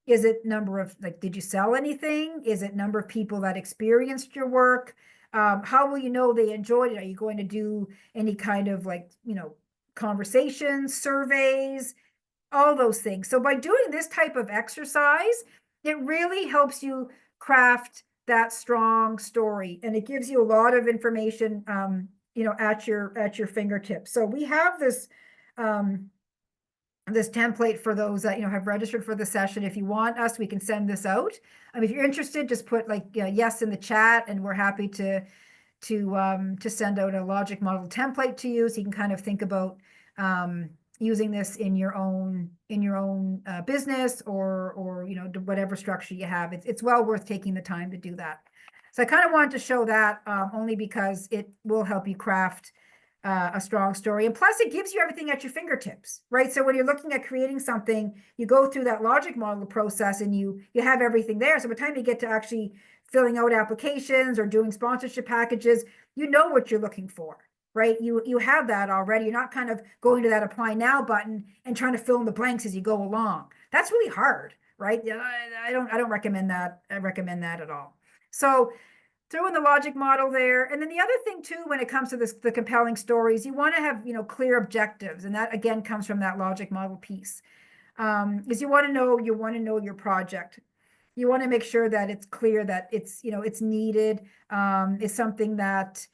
Is it number of, did you sell anything? Is it number of people that experienced your work? How will you know they enjoyed it? Are you going to do any kind of conversations, surveys, all those things? So by doing this type of exercise, it really helps you craft that strong story, and it gives you a lot of information, at your fingertips. So we have this template for those that have registered for the session. If you want us, we can send this out. If you're interested, just put yes in the chat, and we're happy to send out a logic model template to you, so you can kind of think about using this in your own business or whatever structure you have. It's well worth taking the time to do that. So I kind of wanted to show that only because it will help you craft a strong story. And plus it gives you everything at your fingertips, right? So when you're looking at creating something, you go through that logic model process, and you have everything there. So by the time you get to actually filling out applications or doing sponsorship packages, you know what you're looking for, right? You have that already. You're not kind of going to that apply now button and trying to fill in the blanks as you go along. That's really hard, right? I don't recommend that. I recommend that at all. So throw in the logic model there. And then the other thing too, when it comes to the compelling stories, you want to have, clear objectives. And that again comes from that logic model piece. Is you want to know your project. You want to make sure that it's clear that it's needed, is something that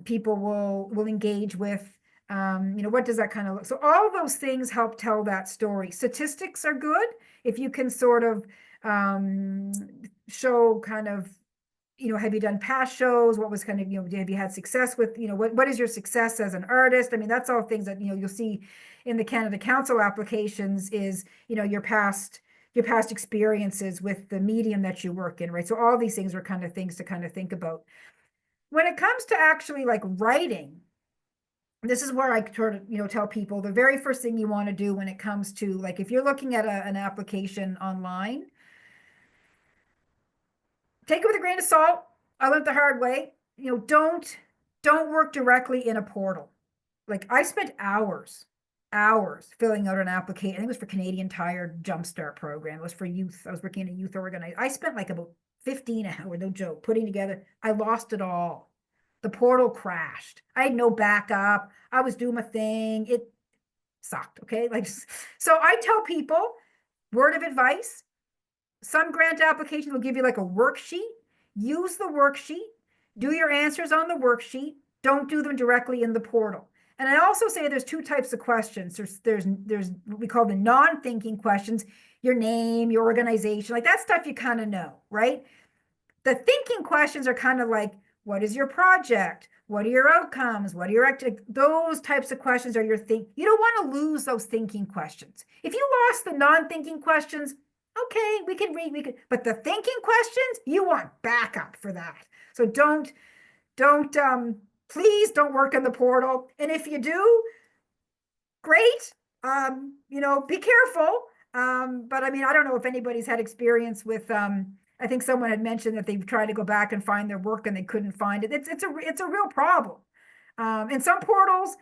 people will engage with. What does that kind of look? So all those things help tell that story. Statistics are good if you can sort of show kind of, have you done past shows? What was kind of, have you had success with, what is your success as an artist? I mean, that's all things that, you'll see in the Canada Council applications is, your past experiences with the medium that you work in, right? So all these things are kind of things to kind of think about. when it comes to actually like writing, this is where I sort of, tell people the very first thing you want to do when it comes to like, if you're looking at an application online, take it with a grain of salt. I learned the hard way. Don't work directly in a portal. Like I spent hours filling out an application. I think it was for Canadian Tire Jumpstart program. It was for youth. I was working in a youth organization. I spent like about 15 hours, no joke, putting together. I lost it all. The portal crashed. I had no backup. I was doing my thing. It sucked. Okay. Like, so I tell people, word of advice, some grant applications will give you like a worksheet. Use the worksheet. Do your answers on the worksheet. Don't do them directly in the portal. And I also say there's two types of questions. There's what we call the non-thinking questions, your name, your organization, like that stuff you kind of know, right? The thinking questions are kind of like, what is your project? What are your outcomes? What are your those types of questions are your thing. You don't want to lose those thinking questions. If you lost the non-thinking questions, okay, we could, but the thinking questions, you want backup for that. So please don't work in the portal. And if you do, great. Be careful. But I mean, I don't know if anybody's had experience with, I think someone had mentioned that they've tried to go back and find their work and they couldn't find it. It's a real problem. In some portals,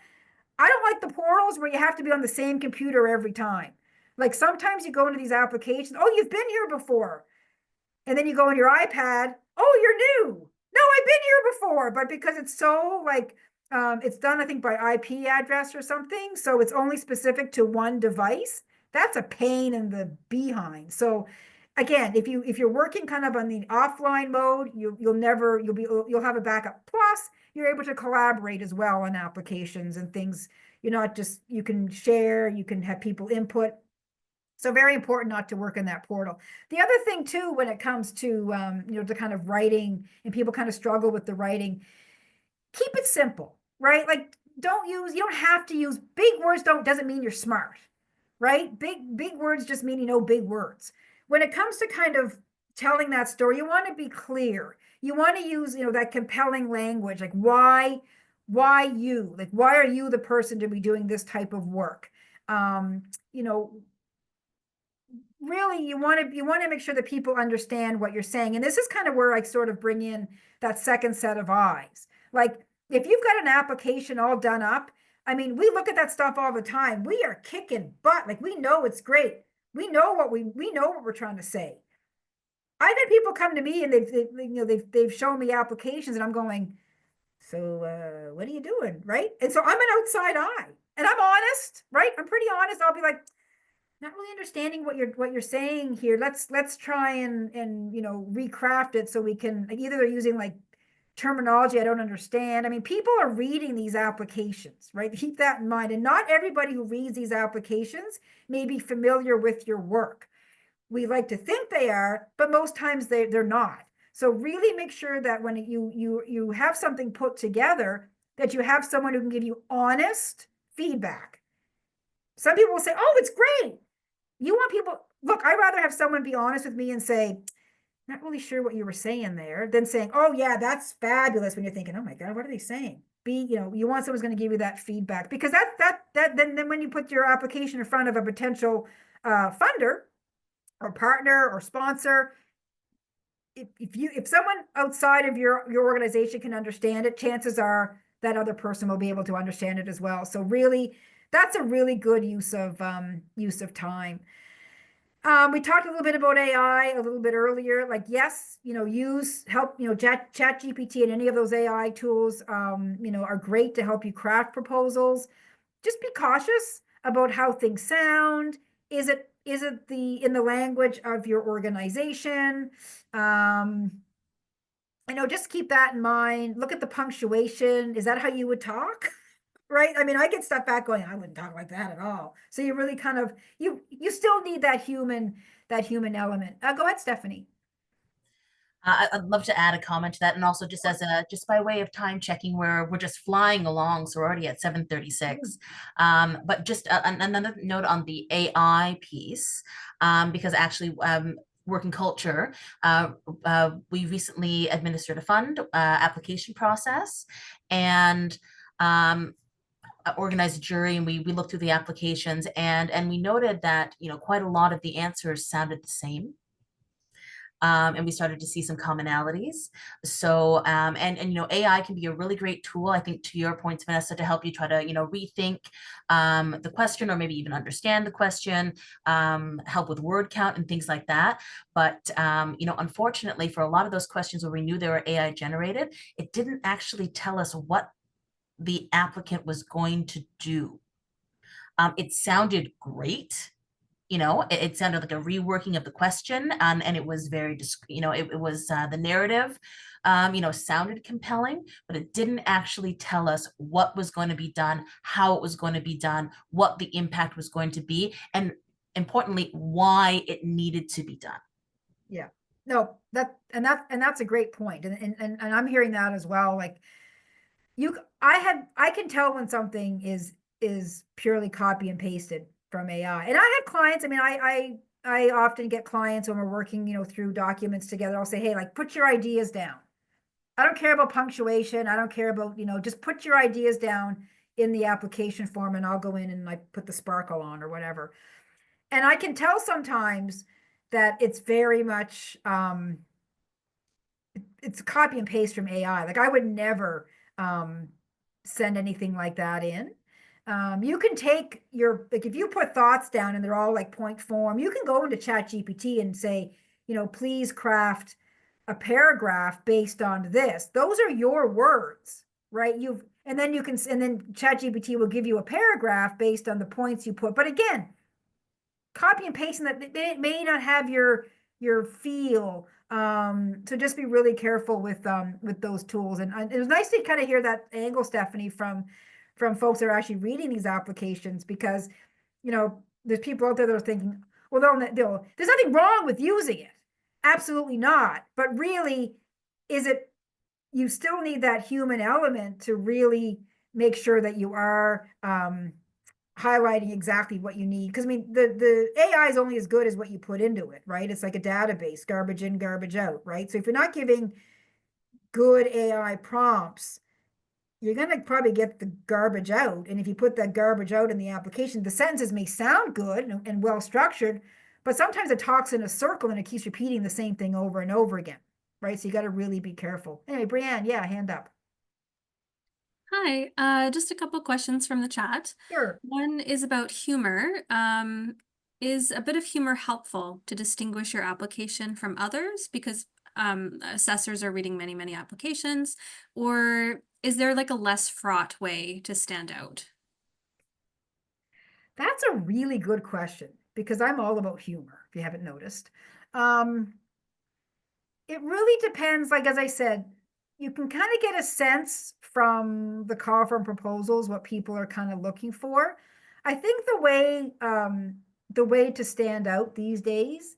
I don't like the portals where you have to be on the same computer every time. Like sometimes you go into these applications, oh, you've been here before. And then you go on your iPad, oh, you're new. No, I've been here before, but because it's so like, it's done, I think, by IP address or something. So it's only specific to one device. That's a pain in the behind. So again, if you're working kind of on the offline mode, you'll have a backup. Plus, you're able to collaborate as well on applications and things. You're not just, you can share, you can have people input. So very important not to work in that portal. The other thing too, when it comes to, the kind of writing and people kind of struggle with the writing, keep it simple, right? Like you don't have to use big words. Doesn't mean you're smart, right? Big words just mean, big words. When it comes to kind of telling that story, you want to be clear. You want to use, that compelling language, like why you, like, why are you the person to be doing this type of work? Really, you want to make sure that people understand what you're saying. And this is kind of where I sort of bring in that second set of eyes. Like if you've got an application all done up, I mean, we look at that stuff all the time. We are kicking butt. Like we know it's great. We know what we're trying to say. I've had people come to me and they've shown me applications and I'm going, so what are you doing? Right. And so I'm an outside eye and I'm honest, right? I'm pretty honest. I'll be like, not really understanding what you're saying here. Let's try and recraft it so we can, like, either they're using like terminology I don't understand. I mean, people are reading these applications, right? Keep that in mind. And not everybody who reads these applications may be familiar with your work. We like to think they are, but most times they're not. So really make sure that when you have something put together, that you have someone who can give you honest feedback. Some people will say, oh, it's great. You want people, look, I'd rather have someone be honest with me and say, not really sure what you were saying there, than saying, oh yeah, that's fabulous, when you're thinking, oh my God, what are they saying? You want someone's going to give you that feedback, because then when you put your application in front of a potential funder or partner or sponsor, if someone outside of your organization can understand it, chances are that other person will be able to understand it as well. So really, that's a really good use of time. We talked a little bit about AI a little bit earlier. Like, yes, help, Chat GPT and any of those AI tools, are great to help you craft proposals. Just be cautious about how things sound. Is it in the language of your organization? Just keep that in mind. Look at the punctuation. Is that how you would talk? Right? I mean, I get stuff back going, I wouldn't talk like that at all. So you really kind of, you still need that human element. Go ahead, Stephanie. I'd love to add a comment to that, and also just just by way of time checking, where we're just flying along, so we're already at 7:36. But just another note on the AI piece, because actually working culture, we recently administered a fund application process, and organized a jury, and we looked through the applications, and we noted that, you know, quite a lot of the answers sounded the same. And we started to see some commonalities. So, and you know, AI can be a really great tool, I think, to your points, Vanessa, to help you try to, you know, rethink the question, or maybe even understand the question, help with word count and things like that. But, you know, unfortunately, for a lot of those questions where we knew they were AI generated, it didn't actually tell us what the applicant was going to do. It sounded great. You know, it sounded like a reworking of the question, and it was very, you know, it was the narrative, you know, sounded compelling, but it didn't actually tell us what was going to be done, how it was going to be done, what the impact was going to be, and importantly, why it needed to be done. Yeah, no, that's a great point. And I'm hearing that as well. Like I can tell when something is purely copy and pasted from AI. And I had clients, I mean, I often get clients when we're working, you know, through documents together. I'll say, hey, like, put your ideas down. I don't care about punctuation. I don't care about, you know, just put your ideas down in the application form, and I'll go in and like put the sparkle on or whatever. And I can tell sometimes that it's very much, it's copy and paste from AI. Like I would never send anything like that in. You can take your, like if you put thoughts down and they're all like point form, you can go into ChatGPT and say, you know, please craft a paragraph based on this. Those are your words, right? And then ChatGPT will give you a paragraph based on the points you put. But again, copy and pasting that, it may not have your feel. So just be really careful with those tools. And it was nice to kind of hear that angle, Stephanie, from folks that are actually reading these applications, because, you know, there's people out there that are thinking, well, there's nothing wrong with using it. Absolutely not. But really, you still need that human element to really make sure that you are highlighting exactly what you need. Because I mean, the AI is only as good as what you put into it, right? It's like a database, garbage in, garbage out, right? So if you're not giving good AI prompts, you're going to probably get the garbage out. And if you put that garbage out in the application, the sentences may sound good and well structured, but sometimes it talks in a circle and it keeps repeating the same thing over and over again, right? So you got to really be careful. Anyway, Brianne, yeah, hand up. Hi, just a couple questions from the chat. Sure. One is about humor. Is a bit of humor helpful to distinguish your application from others? Because assessors are reading many, many applications, or is there like a less fraught way to stand out? That's a really good question, because I'm all about humor, if you haven't noticed. It really depends. Like, as I said, you can kind of get a sense from the call for proposals what people are kind of looking for. I think the way to stand out these days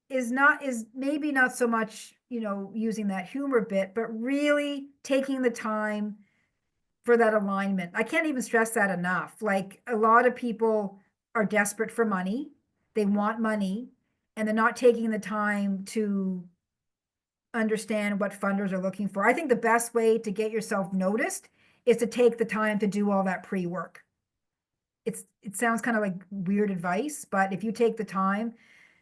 is maybe not so much, you know, using that humor bit, but really taking the time for that alignment. I can't even stress that enough. Like, a lot of people are desperate for money. They want money, and they're not taking the time to understand what funders are looking for. I think the best way to get yourself noticed is to take the time to do all that pre-work. It sounds kind of like weird advice, but if you take the time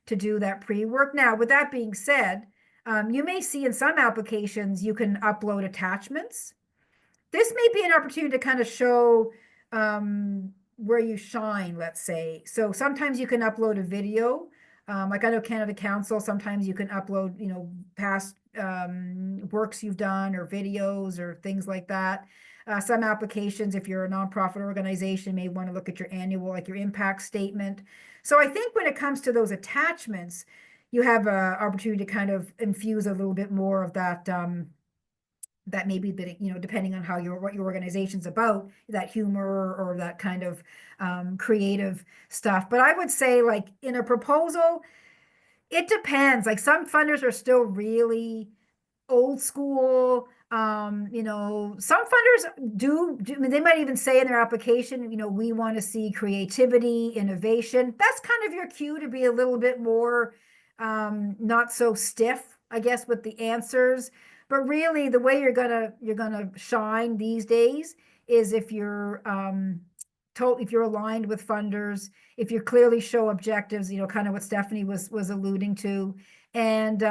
to do that pre-work. Now, with that being said, you may see in some applications you can upload attachments. This may be an opportunity to kind of show where you shine, let's say. So sometimes you can upload a video. Like I know Canada Council, sometimes you can upload, you know, past works you've done or videos or things like that. Some applications, if you're a nonprofit organization, may want to look at your annual, like your impact statement. So I think when it comes to those attachments, you have an opportunity to kind of infuse a little bit more of that, that maybe that, you know, depending on what your organization's about, that humor or that kind of creative stuff. But I would say, like, in a proposal, it depends. Like, some funders are still really old school. You know, some funders do, I mean, they might even say in their application, you know, we want to see creativity, innovation. That's kind of your cue to be a little bit more not so stiff, I guess, with the answers. But really, the way you're gonna shine these days is if you're if you're aligned with funders, if you clearly show objectives, kind of what Stephanie was alluding to, and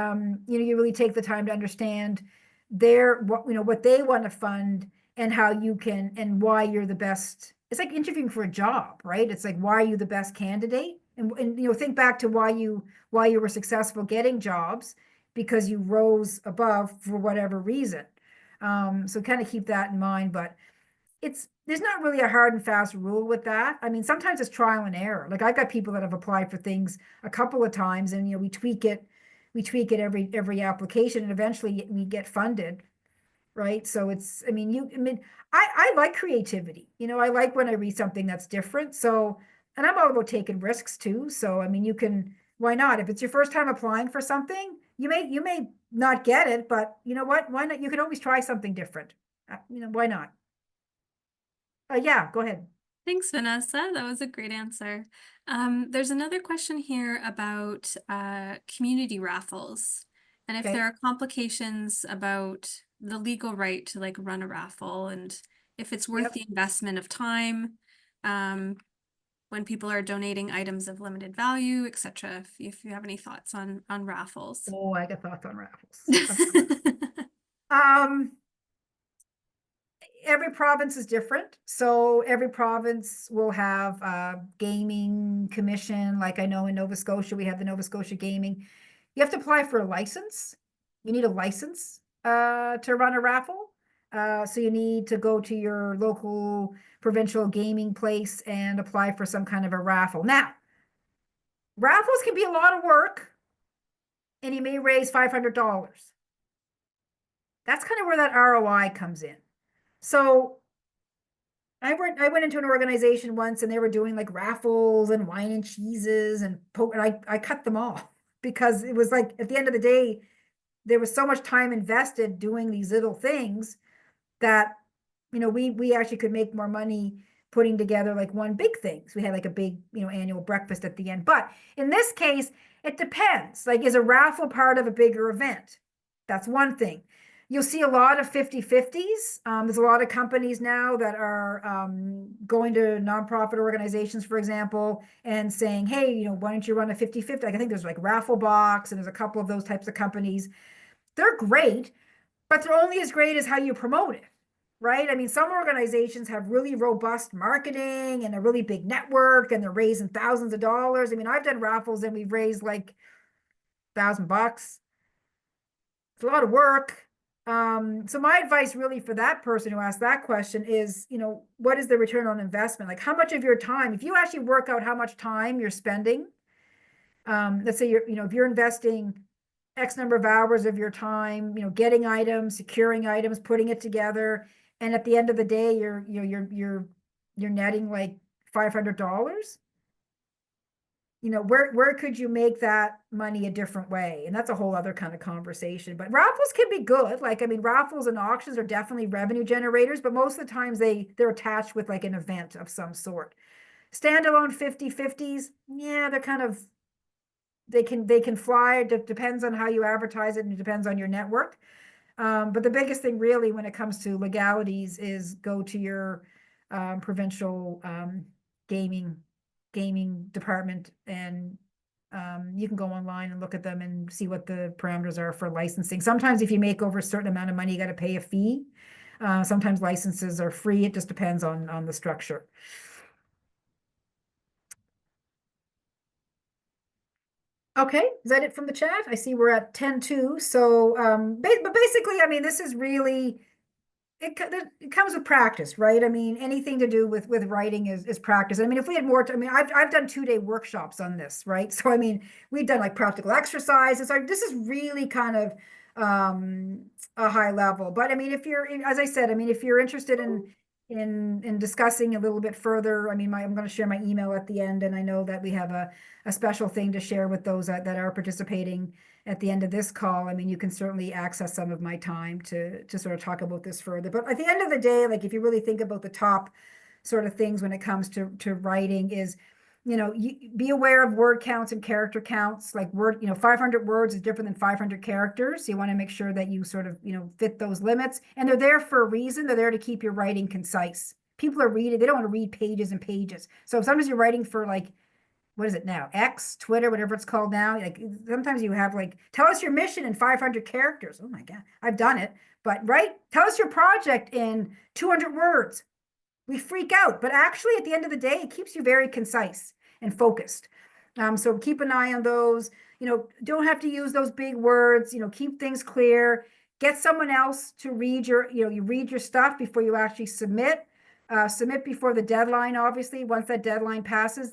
you really take the time to understand what they want to fund and how you can and why you're the best. It's like interviewing for a job, right? It's like, why are you the best candidate? And think back to why you were successful getting jobs, because you rose above for whatever reason. So kind of keep that in mind, but there's not really a hard and fast rule with that. I mean, sometimes it's trial and error. Like, I've got people that have applied for things a couple of times, and we tweak it every application, and eventually we get funded, right? So I like creativity. I like when I read something that's different. So, and I'm all about taking risks too. So, why not? If it's your first time applying for something, you may not get it, but you know what? Why not? You can always try something different. Why not? Yeah, go ahead. Thanks, Vanessa. That was a great answer. There's another question here about community raffles, and if Okay. there are complications about the legal right to run a raffle, and if it's worth Yep. the investment of time when people are donating items of limited value, etc. If you have any thoughts on raffles. Oh, I got thoughts on raffles. Every province is different. So every province will have a gaming commission. Like, I know in Nova Scotia, we have the Nova Scotia Gaming. You have to apply for a license. You need a license to run a raffle. So you need to go to your local provincial gaming place and apply for some kind of a raffle. Now, raffles can be a lot of work, and you may raise $500. That's kind of where that ROI comes in. So I went into an organization once, and they were doing like raffles and wine and cheeses and I cut them all because it was like, at the end of the day, there was so much time invested doing these little things that, we actually could make more money putting together like one big thing. So we had like a big, annual breakfast at the end. But in this case, it depends. Like, is a raffle part of a bigger event? That's one thing. You'll see a lot of 50-50s. There's a lot of companies now that are going to nonprofit organizations, for example, and saying, hey, why don't you run a 50-50? Like, I think there's like Raffle Box, and there's a couple of those types of companies. They're great, but they're only as great as how you promote it, right? I mean, some organizations have really robust marketing and a really big network, and they're raising thousands of dollars. I mean, I've done raffles and we've raised like $1,000. It's a lot of work. So my advice really for that person who asked that question is, what is the return on investment? Like, how much of your time, if you actually work out how much time you're spending, let's say if you're investing X number of hours of your time, getting items, securing items, putting it together, and at the end of the day, you're netting like $500. Where could you make that money a different way? And that's a whole other kind of conversation. But raffles can be good. Like, raffles and auctions are definitely revenue generators, but most of the times they're attached with like an event of some sort. Standalone 50-50s, yeah, they're kind of, they can fly. It depends on how you advertise it, and it depends on your network. But the biggest thing really when it comes to legalities is go to your provincial gaming department, and you can go online and look at them and see what the parameters are for licensing. Sometimes if you make over a certain amount of money, you got to pay a fee. Sometimes licenses are free. It just depends on the structure. Okay, is that it from the chat? I see we're at 10:02. So, but basically, this is really, it comes with practice, right? Anything to do with writing is practice. If we had more time, I've done 2-day workshops on this, right? So, we've done like practical exercises. This is really kind of a high level. But if you're, as I said, if you're interested in discussing a little bit further, I'm going to share my email at the end, and I know that we have a special thing to share with those that are participating at the end of this call. You can certainly access some of my time to sort of talk about this further. But at the end of the day, like, if you really think about the top sort of things when it comes to writing is, be aware of word counts and character counts. Like 500 words is different than 500 characters. So you want to make sure that you sort of, fit those limits. And they're there for a reason. They're there to keep your writing concise. People are reading, they don't want to read pages and pages. So sometimes you're writing for like, what is it now? X, Twitter, whatever it's called now. Like sometimes you have like, tell us your mission in 500 characters. Oh my God, I've done it. But tell us your project in 200 words. We freak out, but actually at the end of the day, it keeps you very concise and focused. So keep an eye on those. Don't have to use those big words. Keep things clear. Get someone else to read you read your stuff before you actually submit. Submit before the deadline, obviously. Once that deadline passes,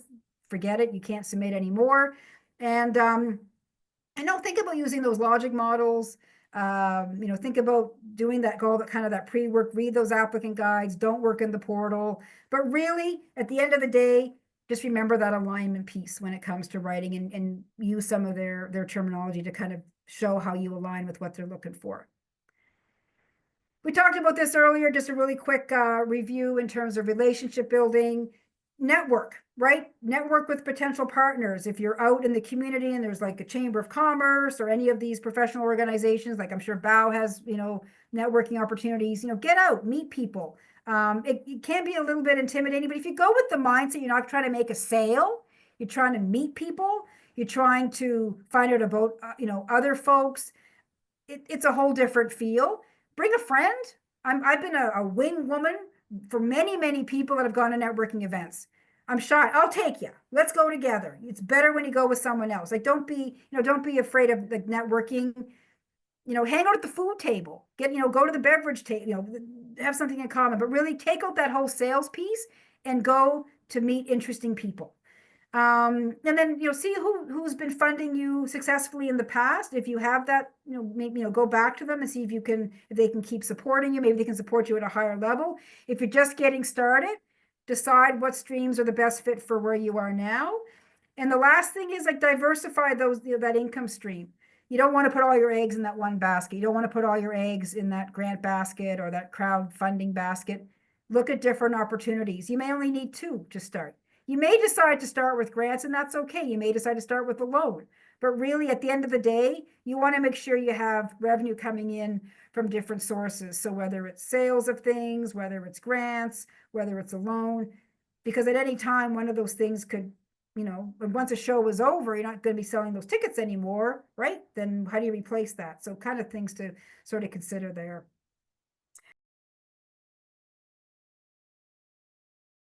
forget it. You can't submit anymore. And don't think about using those logic models. Think about doing that pre-work, read those applicant guides, don't work in the portal. But really, at the end of the day, just remember that alignment piece when it comes to writing and use some of their terminology to kind of show how you align with what they're looking for. We talked about this earlier, just a really quick review in terms of relationship building. Network, right? Network with potential partners. If you're out in the community and there's like a chamber of commerce or any of these professional organizations, like I'm sure BOW has, networking opportunities, get out, meet people. It can be a little bit intimidating, but if you go with the mindset, you're not trying to make a sale, you're trying to meet people, you're trying to find out about, other folks. It's a whole different feel. Bring a friend. I've been a wing woman for many, many people that have gone to networking events. I'm shy. I'll take you. Let's go together. It's better when you go with someone else. Like, don't be afraid of like networking. Hang out at the food table. Go to the beverage table. Have something in common. But really take out that whole sales piece and go to meet interesting people. And then see who's been funding you successfully in the past. If you have that, maybe go back to them and see if they can keep supporting you. Maybe they can support you at a higher level. If you're just getting started, decide what streams are the best fit for where you are now. And the last thing is like diversify that income stream. You don't want to put all your eggs in that one basket. You don't want to put all your eggs in that grant basket or that crowdfunding basket. Look at different opportunities. You may only need 2 to start. You may decide to start with grants, and that's okay. You may decide to start with a loan. But really, at the end of the day, you want to make sure you have revenue coming in from different sources. So whether it's sales of things, whether it's grants, whether it's a loan, because at any time, one of those things could, once a show is over, you're not going to be selling those tickets anymore, right? Then how do you replace that? So kind of things to sort of consider there.